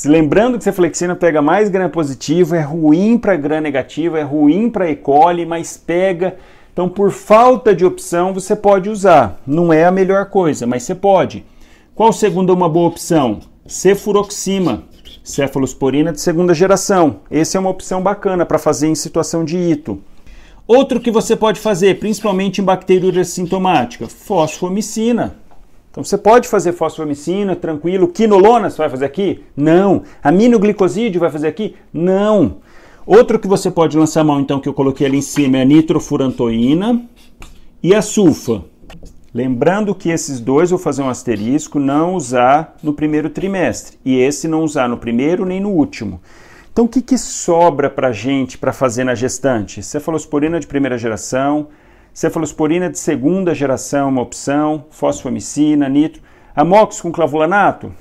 Lembrando que cefalexina pega mais gram positivo, é ruim para gram negativo, é ruim para E. coli, mas pega. Então, por falta de opção, você pode usar. Não é a melhor coisa, mas você pode. Qual segunda uma boa opção? Cefuroxima. Cefalosporina de segunda geração. Essa é uma opção bacana para fazer em situação de ito. Outro que você pode fazer, principalmente em bacteriúria assintomática, fosfomicina. Então você pode fazer fosfomicina, tranquilo. Quinolona você vai fazer aqui? Não. Aminoglicosídeo vai fazer aqui? Não. Outro que você pode lançar a mão, então, que eu coloquei ali em cima, é a nitrofurantoína e a sulfa. Lembrando que esses dois, vou fazer um asterisco, não usar no primeiro trimestre. E esse não usar no primeiro nem no último. Então, o que sobra para a gente para fazer na gestante? Cefalosporina de primeira geração, cefalosporina de segunda geração, uma opção, fosfomicina, nitro. Amox com clavulanato?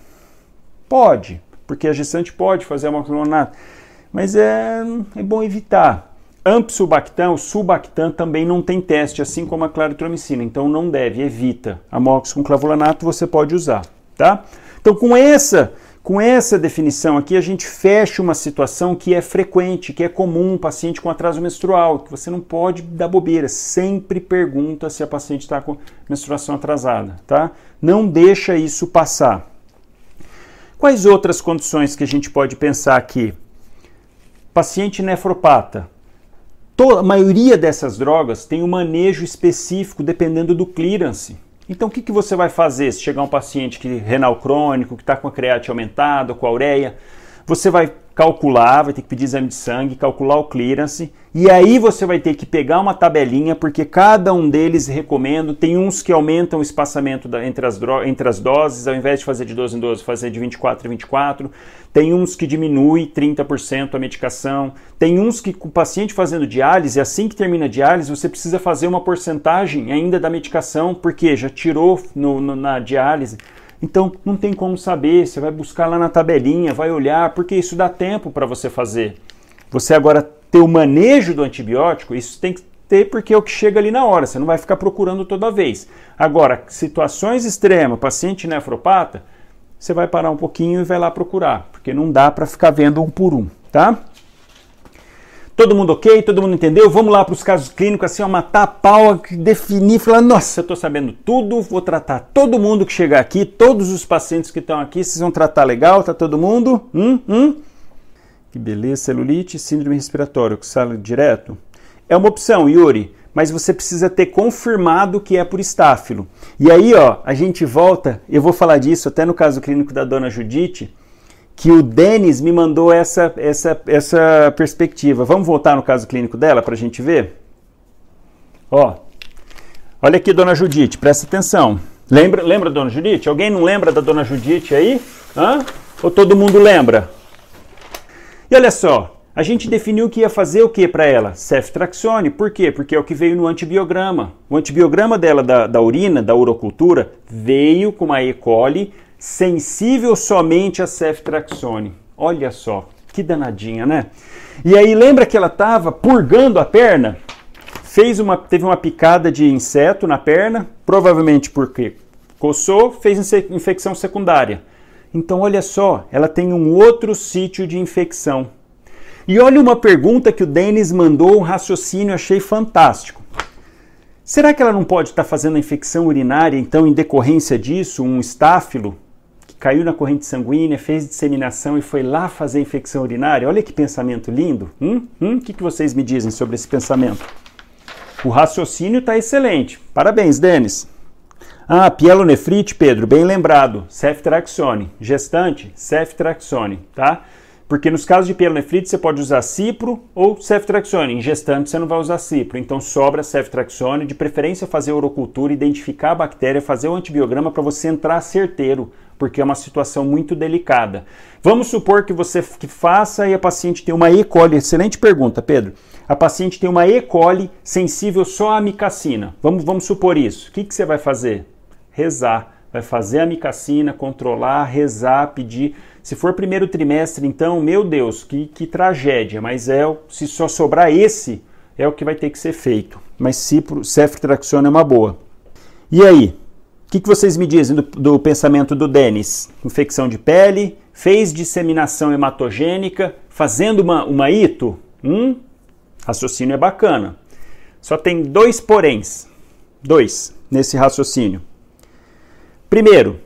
Pode, porque a gestante pode fazer amox com clavulanato. Mas é bom evitar. Ampsulbactam, sulbactam também não tem teste, assim como a claritromicina, então não deve, evita. Amox com clavulanato você pode usar, tá? Então com essa definição aqui a gente fecha uma situação que é frequente, que é comum, paciente com atraso menstrual, que você não pode dar bobeira, sempre pergunta se a paciente está com menstruação atrasada, tá? Não deixa isso passar. Quais outras condições que a gente pode pensar aqui? Paciente nefropata. A maioria dessas drogas tem um manejo específico dependendo do clearance. Então o que você vai fazer se chegar um paciente renal crônico, que está com a creatina aumentada, com a ureia? Você vai calcular, vai ter que pedir exame de sangue, calcular o clearance, e aí você vai ter que pegar uma tabelinha, porque cada um deles recomendo, tem uns que aumentam o espaçamento entre as doses, ao invés de fazer de 12 em 12, fazer de 24 em 24, tem uns que diminui 30% a medicação, tem uns que com o paciente fazendo diálise, assim que termina a diálise, você precisa fazer uma porcentagem ainda da medicação, porque já tirou na diálise. Então, não tem como saber, você vai buscar lá na tabelinha, vai olhar, porque isso dá tempo para você fazer. Você agora ter o manejo do antibiótico, isso tem que ter porque é o que chega ali na hora, você não vai ficar procurando toda vez. Agora, situações extremas, paciente nefropata, você vai parar um pouquinho e vai lá procurar, porque não dá para ficar vendo um por um, tá? Todo mundo ok? Todo mundo entendeu? Vamos lá para os casos clínicos, assim, ó, matar a pau, definir, falar, nossa, eu estou sabendo tudo, vou tratar todo mundo que chegar aqui, todos os pacientes que estão aqui, vocês vão tratar legal, tá todo mundo? Que beleza, celulite, síndrome respiratória, oxalo direto. É uma opção, Yuri, mas você precisa ter confirmado que é por estáfilo. E aí, ó, a gente volta, eu vou falar disso até no caso clínico da dona Judite, que o Denis me mandou essa perspectiva. Vamos voltar no caso clínico dela para a gente ver? Ó, olha aqui, dona Judite, presta atenção. Lembra da dona Judite? Alguém não lembra da dona Judite aí? Hã? Ou todo mundo lembra? E olha só, A gente definiu que ia fazer o que para ela? Ceftriaxone. Por quê? Porque é o que veio no antibiograma. O antibiograma dela da urina, da urocultura, veio com uma E. coli sensível somente a ceftriaxone. Olha só, que danadinha, né? E aí lembra que ela estava purgando a perna? Teve uma picada de inseto na perna, provavelmente porque coçou, fez infecção secundária. Então olha só, ela tem um outro sítio de infecção. E olha uma pergunta que o Denis mandou, um raciocínio, achei fantástico. Será que ela não pode estar fazendo a infecção urinária, então, em decorrência disso, um estáfilo que caiu na corrente sanguínea, fez disseminação e foi lá fazer a infecção urinária? Olha que pensamento lindo. O que vocês me dizem sobre esse pensamento? O raciocínio está excelente. Parabéns, Denis. Ah, pielonefrite, Pedro, bem lembrado. Ceftriaxone. Gestante, ceftriaxone, tá? Porque nos casos de pielonefrite você pode usar cipro ou ceftriaxone. Em gestante você não vai usar cipro, então sobra ceftriaxone, de preferência fazer urocultura, identificar a bactéria, fazer o antibiograma para você entrar certeiro, porque é uma situação muito delicada. Vamos supor que você faça e a paciente tem uma E. coli. Excelente pergunta, Pedro. A paciente tem uma E. coli sensível só à amicacina. Vamos supor isso. O que você vai fazer? Rezar. Vai fazer a amicacina, controlar, rezar, pedir. Se for primeiro trimestre, então, meu Deus, que tragédia. Mas se só sobrar esse, é o que vai ter que ser feito. Mas ceftriaxone é uma boa. E aí? O que vocês me dizem do pensamento do Denis? Infecção de pele, fez disseminação hematogênica, fazendo uma ito? Raciocínio é bacana. Só tem 2 poréns. 2 nesse raciocínio. Primeiro,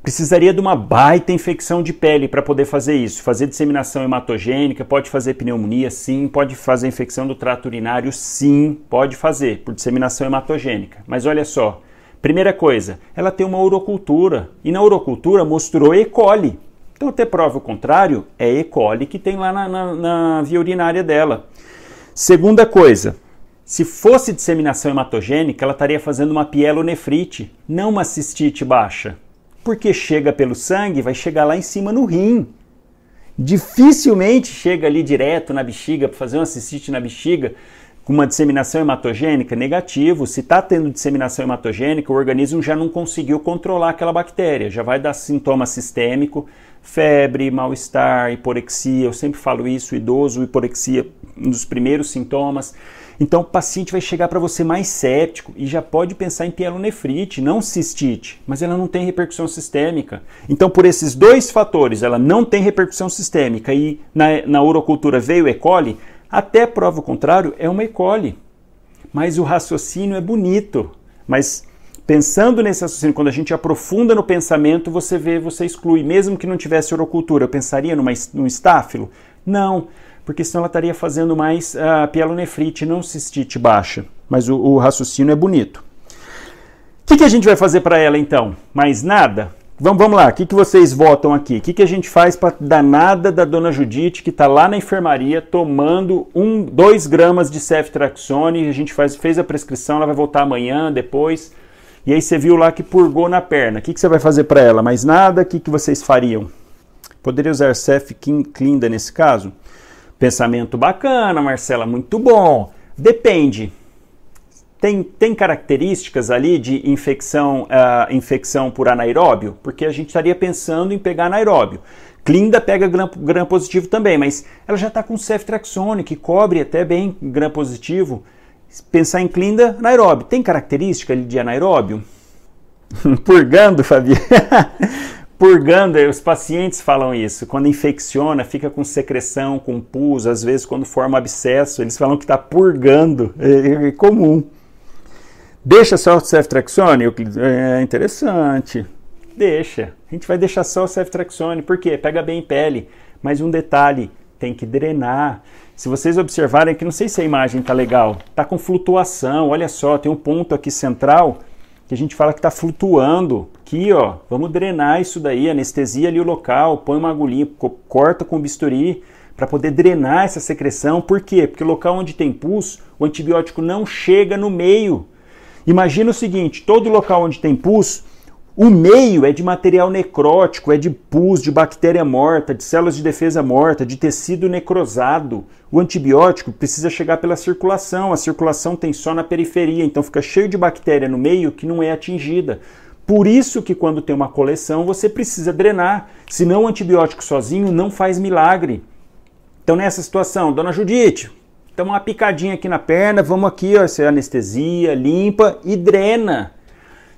precisaria de uma baita infecção de pele para poder fazer isso. Fazer disseminação hematogênica, pode fazer pneumonia, sim. Pode fazer infecção do trato urinário, sim. Pode fazer, por disseminação hematogênica. Mas olha só, primeira coisa, ela tem uma urocultura. E na urocultura mostrou E. coli. Então, até prova o contrário, é E. coli que tem lá na via urinária dela. Segunda coisa, se fosse disseminação hematogênica, ela estaria fazendo uma pielonefrite, não uma cistite baixa. Porque chega pelo sangue, vai chegar lá em cima no rim. Dificilmente chega ali direto na bexiga, para fazer uma cistite na bexiga, com uma disseminação hematogênica, negativo. Se está tendo disseminação hematogênica, o organismo já não conseguiu controlar aquela bactéria, já vai dar sintoma sistêmico, febre, mal-estar, hiporexia. Eu sempre falo isso, idoso, hiporexia, um dos primeiros sintomas. Então o paciente vai chegar para você mais séptico e já pode pensar em pielonefrite, não cistite, mas ela não tem repercussão sistêmica. Então por esses 2 fatores, ela não tem repercussão sistêmica e na urocultura veio E. coli, até prova o contrário, é uma E. coli. Mas o raciocínio é bonito. Mas pensando nesse raciocínio, quando a gente aprofunda no pensamento, você exclui. Mesmo que não tivesse urocultura, eu pensaria num estáfilo? Não, porque senão ela estaria fazendo mais pielonefrite, não cistite baixa. Mas o raciocínio é bonito. O que a gente vai fazer para ela então? Mais nada? Vamos lá, o que vocês votam aqui? O que a gente faz para danada da dona Judite, que está lá na enfermaria, tomando 2 gramas de ceftriaxone, a gente fez a prescrição, ela vai voltar amanhã, depois, e aí você viu lá que purgou na perna. O que você vai fazer para ela? Mais nada? O que vocês fariam? Poderia usar cefclinda nesse caso? Pensamento bacana, Marcela, muito bom. Depende. Tem características ali de infecção por anaeróbio? Porque a gente estaria pensando em pegar anaeróbio. Clinda pega gram positivo também, mas ela já está com ceftriaxone, que cobre até bem gram positivo. Pensar em clinda, anaeróbio. Tem característica de anaeróbio? Purgando, Fabi. Purgando, os pacientes falam isso. Quando infecciona, fica com secreção, com pus, às vezes quando forma abscesso, eles falam que está purgando. É comum. Deixa só o ceftriaxone? É interessante. Deixa. A gente vai deixar só o ceftriaxone. Por quê? Pega bem pele. Mas um detalhe, tem que drenar. Se vocês observarem aqui, não sei se a imagem está legal, está com flutuação. Olha só, tem um ponto aqui central que a gente fala que está flutuando. Aqui, ó, vamos drenar isso daí, anestesia ali o local, põe uma agulhinha, corta com bisturi para poder drenar essa secreção. Por quê? Porque o local onde tem pus, o antibiótico não chega no meio. Imagina o seguinte, todo local onde tem pus, O meio é de material necrótico, é de pus, de bactéria morta, de células de defesa morta, de tecido necrosado. O antibiótico precisa chegar pela circulação, a circulação tem só na periferia, então fica cheio de bactéria no meio que não é atingida. Por isso que quando tem uma coleção você precisa drenar, senão o antibiótico sozinho não faz milagre. Então nessa situação, dona Judite, toma uma picadinha aqui na perna, vamos aqui, ó, você anestesia, limpa e drena.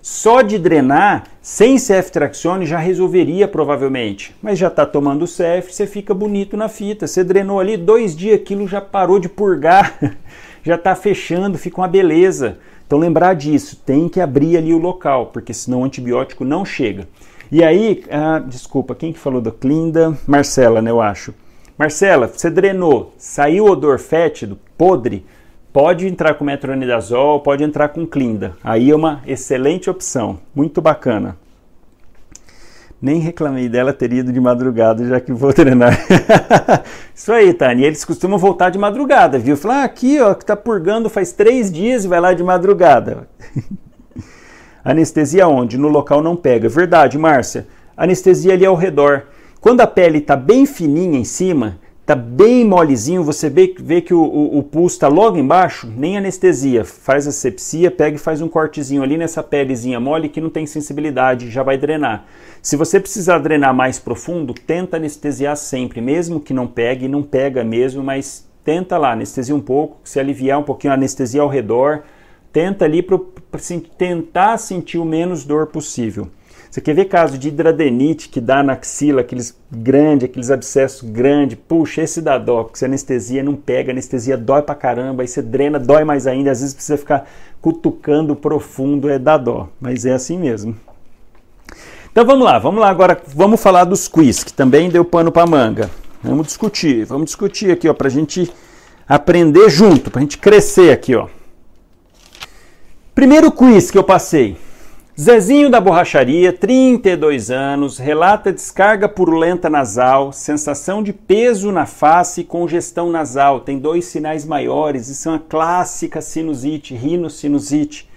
Só de drenar, sem ceftriaxone já resolveria provavelmente, mas já está tomando cef, você fica bonito na fita, você drenou ali 2 dias, aquilo já parou de purgar, já está fechando, fica uma beleza. Então lembrar disso, tem que abrir ali o local, porque senão o antibiótico não chega. E aí, desculpa, quem que falou da Clinda? Marcela, né, eu acho. Marcela, você drenou, saiu odor fétido, podre, pode entrar com metronidazol, pode entrar com Clinda. Aí é uma excelente opção, muito bacana. Nem reclamei dela ter ido de madrugada, já que vou treinar. Isso aí, Tânia. Eles costumam voltar de madrugada, viu? Falar, aqui, ó, que tá purgando faz 3 dias e vai lá de madrugada. Anestesia onde? No local não pega. Verdade, Márcia. Anestesia ali ao redor. Quando a pele tá bem fininha em cima, tá bem molezinho, você vê que o pulso está logo embaixo, nem anestesia, faz asepsia, pega e faz um cortezinho ali nessa pelezinha mole que não tem sensibilidade, já vai drenar. Se você precisar drenar mais profundo, tenta anestesiar sempre, mesmo que não pegue, não pega mesmo, mas tenta lá, anestesia um pouco, se aliviar um pouquinho a anestesia ao redor, tenta ali para tentar sentir o menos dor possível. Você quer ver caso de hidradenite que dá na axila, aqueles abscessos grandes, puxa, esse dá dó, porque se anestesia não pega, anestesia dói pra caramba, aí você drena, dói mais ainda, às vezes precisa ficar cutucando profundo, dá dó, mas é assim mesmo. Então vamos lá agora, vamos falar dos quiz, que também deu pano pra manga. Vamos discutir aqui, ó, pra gente aprender junto, pra gente crescer aqui, ó. Primeiro quiz que eu passei. Zezinho da borracharia, 32 anos, relata descarga purulenta nasal, sensação de peso na face e congestão nasal. Tem 2 sinais maiores, isso é uma clássica sinusite, rinocinusite.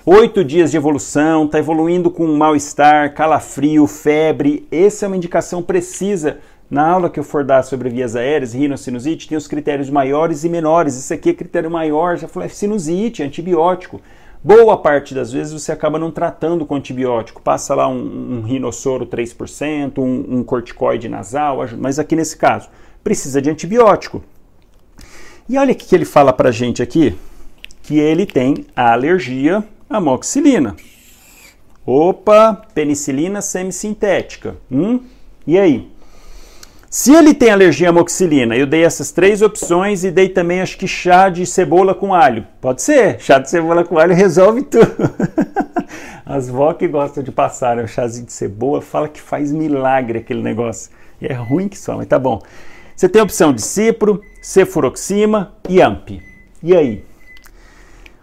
8 dias de evolução, está evoluindo com mal-estar, calafrio, febre. Essa é uma indicação precisa. Na aula que eu for dar sobre vias aéreas, rinocinusite, tem os critérios maiores e menores. Esse aqui é critério maior, já falei, é sinusite, é antibiótico. Boa parte das vezes você acaba não tratando com antibiótico, passa lá um rinossoro 3%, um corticoide nasal, mas aqui nesse caso precisa de antibiótico. E olha o que ele fala pra gente aqui, que ele tem alergia à amoxicilina. Opa, penicilina semissintética. E aí? Se ele tem alergia à amoxicilina, eu dei essas 3 opções e dei também, acho que chá de cebola com alho. Pode ser, chá de cebola com alho resolve tudo. As vó que gostam de passar o chazinho de cebola, fala que faz milagre aquele negócio. E é ruim que só, mas tá bom. Você tem a opção de cipro, cefuroxima e AMP. E aí?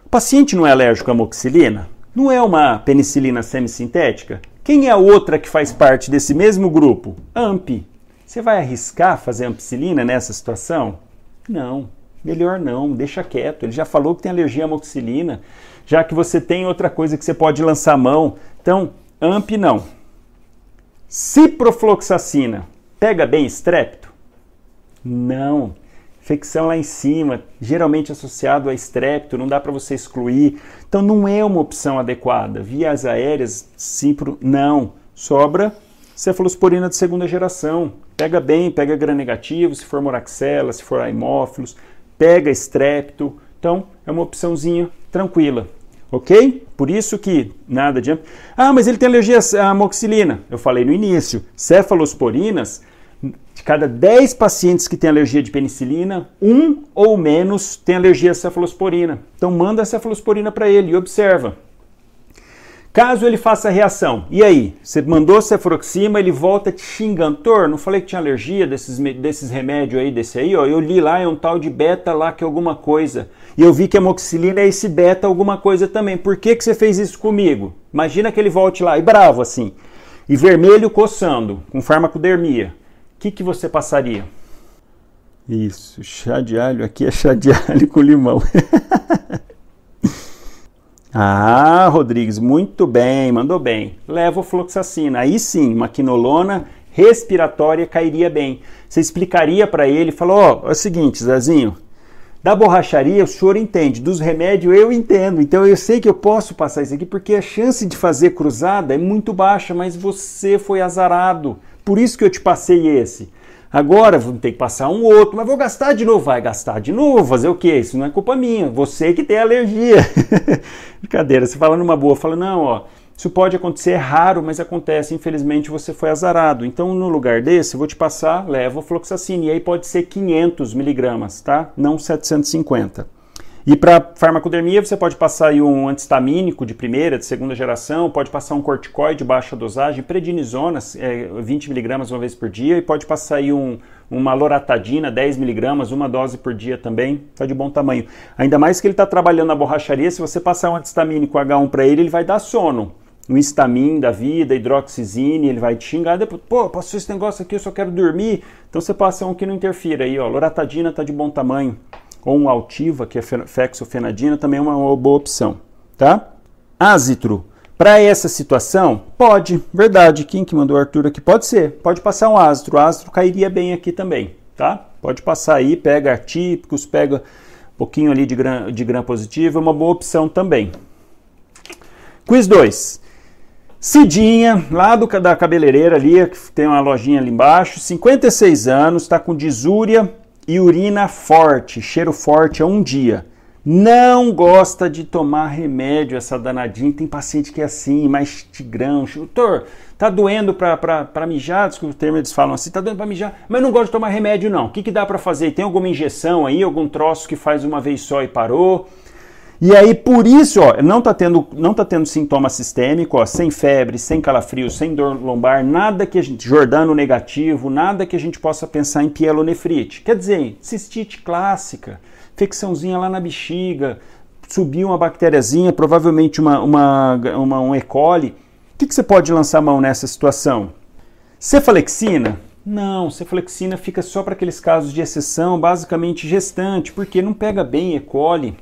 O paciente não é alérgico à amoxicilina? Não é uma penicilina semissintética? Quem é a outra que faz parte desse mesmo grupo? AMP. Você vai arriscar fazer ampicilina nessa situação? Não, melhor não, deixa quieto. Ele já falou que tem alergia à amoxicilina, já que você tem outra coisa que você pode lançar mão. Então, AMP não. Ciprofloxacina, pega bem estrépito? Não. Infecção lá em cima, geralmente associado a estrépito, não dá para você excluir. Então, não é uma opção adequada. Vias aéreas, cipro, não. Sobra cefalosporina de 2ª geração. Pega bem, pega gram-negativo, se for moraxella, se for haemófilos, pega estrépito. Então, é uma opçãozinha tranquila, ok? Por isso que nada de... mas ele tem alergia à amoxicilina. Eu falei no início, cefalosporinas, de cada 10 pacientes que têm alergia de penicilina, 1 ou menos tem alergia à cefalosporina. Então, manda a cefalosporina para ele e observa. Caso ele faça reação, e aí? Você mandou cefuroxima, ele volta te xingando. Tor, não falei que tinha alergia desses remédios aí, desse aí, ó. Eu li lá, é um tal de beta lá que é alguma coisa. E eu vi que a amoxicilina é esse beta alguma coisa também. Por que você fez isso comigo? Imagina que ele volte lá, e bravo assim, e vermelho coçando, com farmacodermia. O que você passaria? Isso, chá de alho, aqui é chá de alho com limão. Ah, Rodrigues, muito bem, mandou bem. Levofloxacina, aí sim, uma quinolona respiratória cairia bem. Você explicaria para ele, falou, ó, é o seguinte, Zezinho, da borracharia o senhor entende, dos remédios eu entendo, então eu sei que eu posso passar isso aqui porque a chance de fazer cruzada é muito baixa, mas você foi azarado, por isso que eu te passei esse. Agora vou ter que passar um outro, mas vou gastar de novo. Vai gastar de novo, fazer o quê? Isso não é culpa minha, você que tem alergia. Brincadeira, você fala numa boa, fala, não, ó, isso pode acontecer, é raro, mas acontece, infelizmente você foi azarado. Então, no lugar desse, eu vou te passar levofloxacina, e aí pode ser 500 miligramas, tá? Não 750. E para farmacodermia, você pode passar aí um antihistamínico de primeira, de segunda geração, pode passar um corticoide de baixa dosagem, prednisona, 20 miligramas uma vez por dia, e pode passar aí uma loratadina, 10 miligramas, uma dose por dia também, tá de bom tamanho. Ainda mais que ele está trabalhando na borracharia, se você passar um antihistamínico H1 para ele vai dar sono. Um histamin da vida, hidroxizine, ele vai te xingar depois, pô, passou esse negócio aqui, eu só quero dormir. Então você passa um que não interfira aí, ó, loratadina tá de bom tamanho. Ou um Altiva, que é fexofenadina, também é uma boa opção, tá? Azitro, para essa situação, pode, verdade, quem que mandou o Arthur aqui? Pode ser, pode passar um Azitro, o Azitro cairia bem aqui também, tá? Pode passar aí, pega atípicos, pega um pouquinho ali de gram positivo, é uma boa opção também. Quiz 2. Cidinha, lá da cabeleireira ali, que tem uma lojinha ali embaixo, 56 anos, está com disúria e urina forte, cheiro forte há um dia. Não gosta de tomar remédio, essa danadinha. Tem paciente que é assim, mais tigrão. Doutor, tá doendo para mijar? Desculpa o termo, eles falam assim, tá doendo para mijar, mas não gosta de tomar remédio não. O que dá para fazer? Tem alguma injeção aí, algum troço que faz uma vez só e parou? E aí, por isso, ó, não tá tendo sintoma sistêmico, ó, sem febre, sem calafrio, sem dor lombar, nada que a gente, Jordano negativo, nada que a gente possa pensar em pielonefrite. Quer dizer, cistite clássica, infecçãozinha lá na bexiga, subiu uma bactériazinha, provavelmente um E. coli. O que você pode lançar a mão nessa situação? Cefalexina? Não, cefalexina fica só para aqueles casos de exceção, basicamente gestante, porque não pega bem E. coli.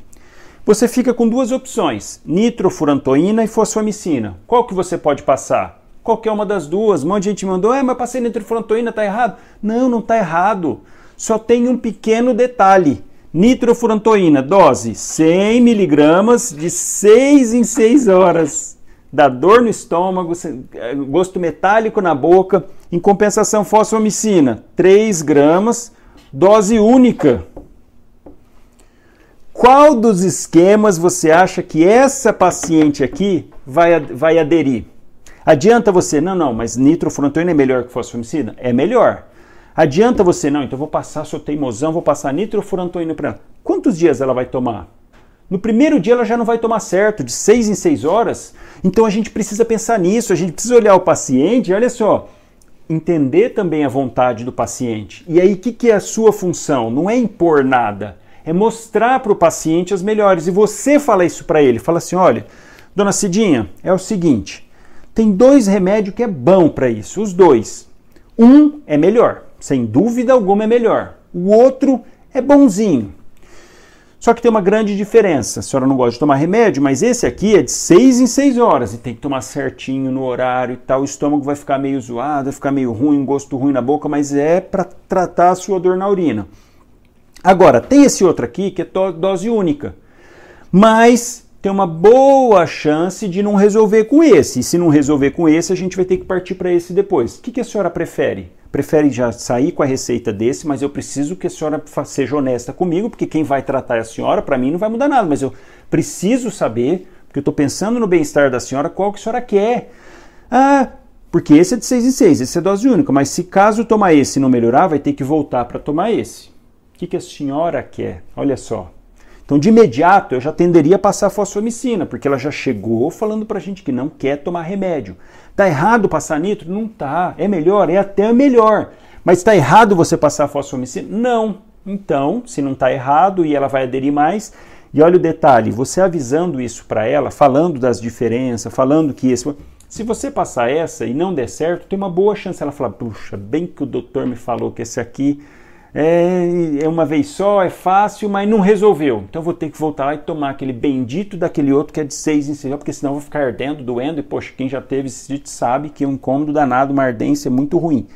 Você fica com duas opções, nitrofurantoína e fosfomicina. Qual que você pode passar? Qualquer uma das duas. Um monte de gente mandou, mas passei nitrofurantoína, tá errado? Não, não tá errado. Só tem um pequeno detalhe. Nitrofurantoína, dose 100 miligramas de 6 em 6 horas. Dá dor no estômago, gosto metálico na boca. Em compensação, fosfomicina, 3 gramas, dose única. Qual dos esquemas você acha que essa paciente aqui vai aderir? Adianta você, não, mas nitrofurantoína é melhor que fosfomicina? É melhor. Adianta você, não, então vou passar, sou teimosão, vou passar nitrofurantoína para ela. Quantos dias ela vai tomar? No primeiro dia ela já não vai tomar certo, de 6 em 6 horas. Então a gente precisa pensar nisso, a gente precisa olhar o paciente, olha só, entender também a vontade do paciente. E aí o que é a sua função? Não é impor nada. É mostrar para o paciente as melhores. E você fala isso para ele. Fala assim, olha, dona Cidinha, é o seguinte, tem 2 remédios que é bom para isso, os 2. Um é melhor, sem dúvida alguma é melhor. O outro é bonzinho. Só que tem uma grande diferença. A senhora não gosta de tomar remédio, mas esse aqui é de 6 em 6 horas. E tem que tomar certinho no horário e tal. O estômago vai ficar meio zoado, vai ficar meio ruim, um gosto ruim na boca, mas é para tratar a sua dor na urina. Agora, tem esse outro aqui que é dose única, mas tem uma boa chance de não resolver com esse. E se não resolver com esse, a gente vai ter que partir para esse depois. O que a senhora prefere? Prefere já sair com a receita desse, mas eu preciso que a senhora seja honesta comigo, porque quem vai tratar é a senhora, para mim não vai mudar nada, mas eu preciso saber, porque eu estou pensando no bem-estar da senhora, qual que a senhora quer. Ah, porque esse é de 6 em 6, esse é dose única, mas se caso tomar esse e não melhorar, vai ter que voltar para tomar esse. O que a senhora quer? Olha só. Então, de imediato, eu já tenderia a passar a fosfomicina, porque ela já chegou falando pra gente que não quer tomar remédio. Tá errado passar nitro? Não tá. É melhor? É até melhor. Mas tá errado você passar a fosfomicina? Não. Então, se não tá errado e ela vai aderir mais... E olha o detalhe, você avisando isso para ela, falando das diferenças, falando que esse... Se você passar essa e não der certo, tem uma boa chance ela falar, puxa, bem que o doutor me falou que esse aqui... é uma vez só, é fácil, mas não resolveu. Então eu vou ter que voltar lá e tomar aquele bendito daquele outro que é de 6 em 6 horas, porque senão eu vou ficar ardendo, doendo, e poxa, quem já teve esse sítio sabe que é um incômodo danado, uma ardência muito ruim.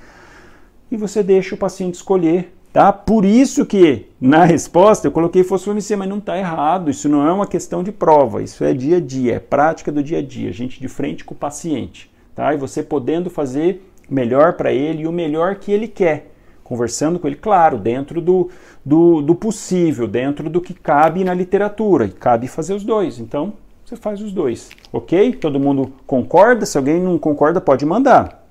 E você deixa o paciente escolher, tá? Por isso que na resposta eu coloquei fosfomicina, mas não está errado, isso não é uma questão de prova, isso é dia a dia, é prática do dia a dia, a gente de frente com o paciente, tá? E você podendo fazer melhor para ele e o melhor que ele quer. Conversando com ele, claro, dentro do possível, dentro do que cabe na literatura, e cabe fazer os dois, então você faz os dois, ok? Todo mundo concorda? Se alguém não concorda, pode mandar.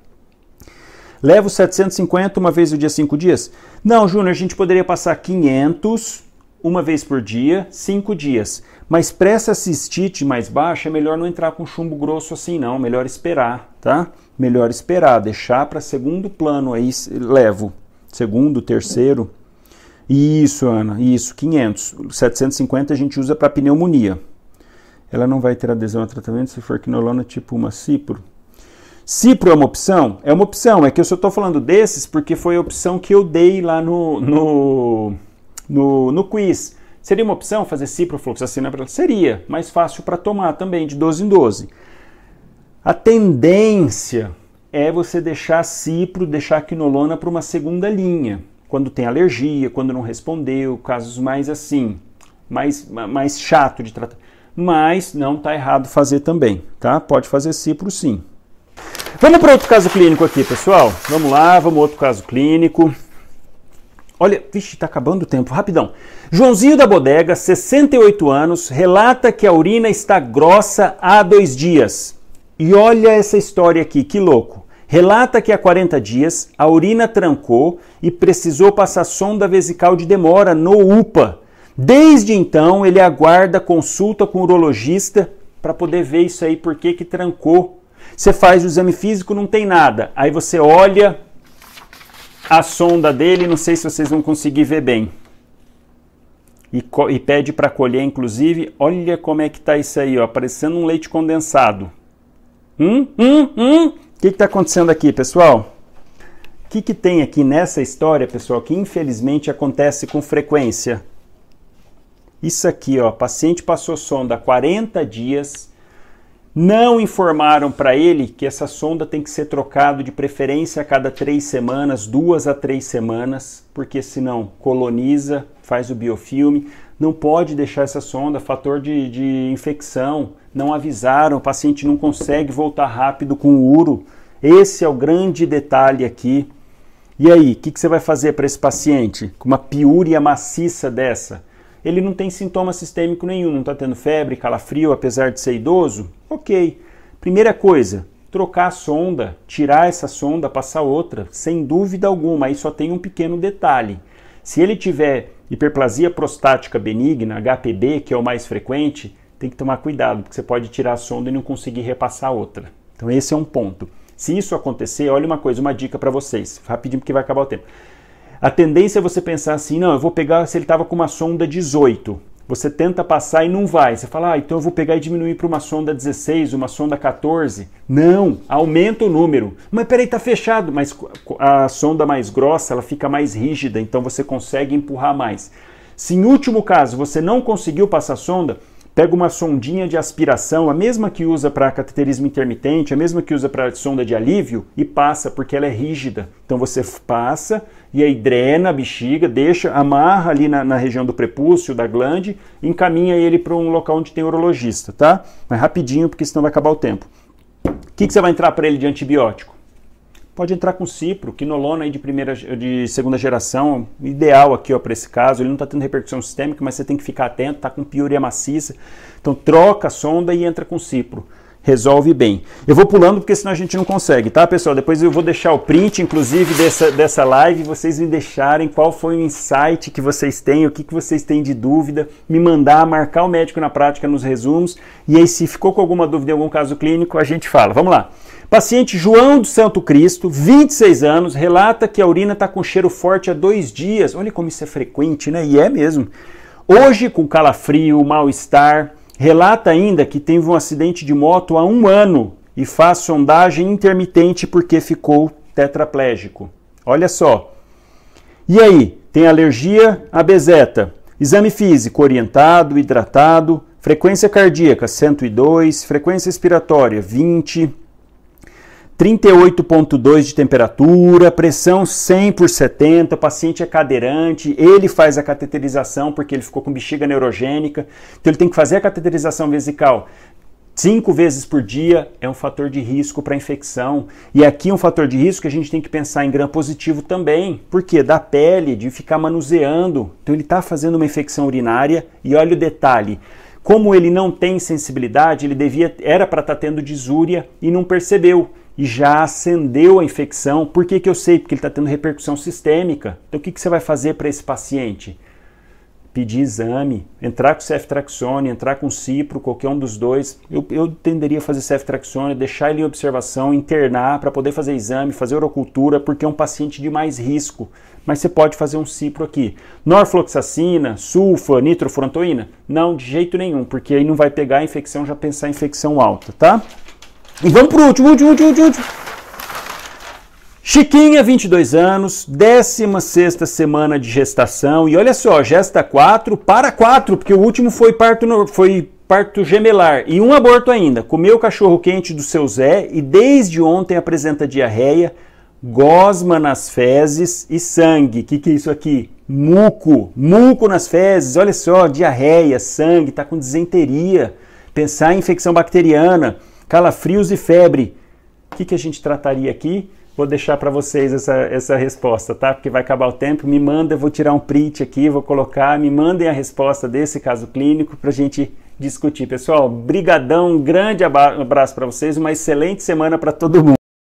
Levo 750 uma vez no dia 5 dias? Não, Júnior, a gente poderia passar 500 uma vez por dia, 5 dias, mas para essa cistite mais baixa é melhor não entrar com chumbo grosso assim não, melhor esperar, tá? Melhor esperar, deixar para segundo plano aí, levo. Segundo, terceiro. Isso, Ana, isso, 500. 750 a gente usa para pneumonia. Ela não vai ter adesão ao tratamento se for quinolona tipo uma cipro. Cipro é uma opção? É uma opção, é que eu só estou falando desses porque foi a opção que eu dei lá no quiz. Seria uma opção fazer ciprofloxacina? Seria, mais fácil para tomar também, de 12 em 12. A tendência é você deixar cipro, deixar quinolona para uma segunda linha, quando tem alergia, quando não respondeu, casos mais assim, mais chato de tratar. Mas não está errado fazer também, tá? Pode fazer cipro sim. Vamos para outro caso clínico aqui, pessoal. Vamos lá, vamos outro caso clínico. Olha, vixe, tá acabando o tempo, rapidão. Joãozinho da Bodega, 68 anos, relata que a urina está grossa há 2 dias. E olha essa história aqui, que louco. Relata que há 40 dias a urina trancou e precisou passar sonda vesical de demora no UPA. Desde então ele aguarda consulta com o urologista para poder ver isso aí, por que trancou. Você faz o exame físico, não tem nada. Aí você olha a sonda dele, não sei se vocês vão conseguir ver bem. E pede para colher, inclusive. Olha como é que tá isso aí, ó, parecendo um leite condensado. O que está acontecendo aqui, pessoal? O que tem aqui nessa história, pessoal, que infelizmente acontece com frequência? Isso aqui, ó, paciente passou sonda há 40 dias, não informaram para ele que essa sonda tem que ser trocada de preferência a cada 3 semanas, 2 a 3 semanas, porque senão coloniza, faz o biofilme. Não pode deixar essa sonda, fator de infecção, não avisaram, o paciente não consegue voltar rápido com o uro. Esse é o grande detalhe aqui. E aí, o que você vai fazer para esse paciente com uma piúria maciça dessa? Ele não tem sintoma sistêmico nenhum, não está tendo febre, calafrio, apesar de ser idoso? Ok. Primeira coisa, trocar a sonda, tirar essa sonda, passar outra, sem dúvida alguma. Aí só tem um pequeno detalhe. Se ele tiver hiperplasia prostática benigna, HPB, que é o mais frequente, tem que tomar cuidado, porque você pode tirar a sonda e não conseguir repassar outra. Então esse é um ponto. Se isso acontecer, olha uma coisa, uma dica para vocês, rapidinho porque vai acabar o tempo. A tendência é você pensar assim, não, eu vou pegar, se ele estava com uma sonda 18, você tenta passar e não vai. Você fala, então eu vou pegar e diminuir para uma sonda 16, uma sonda 14. Não, aumenta o número. Mas peraí, tá fechado. Mas a sonda mais grossa, ela fica mais rígida, então você consegue empurrar mais. Se em último caso você não conseguiu passar a sonda, pega uma sondinha de aspiração, a mesma que usa para cateterismo intermitente, a mesma que usa para sonda de alívio, e passa, porque ela é rígida. Então você passa e aí drena a bexiga, deixa, amarra ali na região do prepúcio, da glande, e encaminha ele para um local onde tem urologista, tá? Mas rapidinho, porque senão vai acabar o tempo. O que você vai entrar para ele de antibiótico? Pode entrar com cipro, quinolona aí de segunda geração, ideal aqui para esse caso. Ele não está tendo repercussão sistêmica, mas você tem que ficar atento, está com piúria maciça. Então troca a sonda e entra com cipro. Resolve bem. Eu vou pulando porque senão a gente não consegue, tá, pessoal? Depois eu vou deixar o print, inclusive, dessa live, vocês me deixarem qual foi o insight que vocês têm, o que vocês têm de dúvida, me mandar, marcar o médico na prática nos resumos, e aí se ficou com alguma dúvida em algum caso clínico, a gente fala. Vamos lá. Paciente João do Santo Cristo, 26 anos, relata que a urina está com cheiro forte há 2 dias. Olha como isso é frequente, né? E é mesmo. Hoje, com calafrio, mal-estar, relata ainda que teve um acidente de moto há 1 ano e faz sondagem intermitente porque ficou tetraplégico. Olha só. E aí, tem alergia à bezeta. Exame físico orientado, hidratado, frequência cardíaca 102, frequência respiratória 20, 38,2 de temperatura, pressão 100/70, o paciente é cadeirante, ele faz a cateterização porque ele ficou com bexiga neurogênica, então ele tem que fazer a cateterização vesical 5 vezes por dia, é um fator de risco para infecção. E aqui um fator de risco que a gente tem que pensar em gram positivo também, porque da pele, de ficar manuseando, então ele está fazendo uma infecção urinária e olha o detalhe, como ele não tem sensibilidade, ele era para estar tendo disúria e não percebeu. E já acendeu a infecção. Por que eu sei? Porque ele está tendo repercussão sistêmica. Então o que você vai fazer para esse paciente? Pedir exame, entrar com ceftriaxone, entrar com cipro, qualquer um dos dois. Eu tenderia a fazer ceftriaxone, deixar ele em observação, internar para poder fazer exame, fazer urocultura, porque é um paciente de mais risco. Mas você pode fazer um cipro aqui. Norfloxacina, sulfa, nitrofurantoína? Não, de jeito nenhum, porque aí não vai pegar a infecção, já pensar em infecção alta, tá? E vamos pro último. Chiquinha, 22 anos, 16ª semana de gestação. E olha só, gesta 4, para 4, porque o último foi parto gemelar. E um aborto ainda. Comeu cachorro quente do seu Zé e desde ontem apresenta diarreia, gosma nas fezes e sangue. O que é isso aqui? Muco nas fezes. Olha só, diarreia, sangue, tá com disenteria. Pensar em infecção bacteriana, calafrios e febre. O que a gente trataria aqui? Vou deixar para vocês essa resposta, tá? Porque vai acabar o tempo. Me manda, eu vou tirar um print aqui, vou colocar. Me mandem a resposta desse caso clínico para a gente discutir. Pessoal, brigadão, um grande abraço para vocês, uma excelente semana para todo mundo.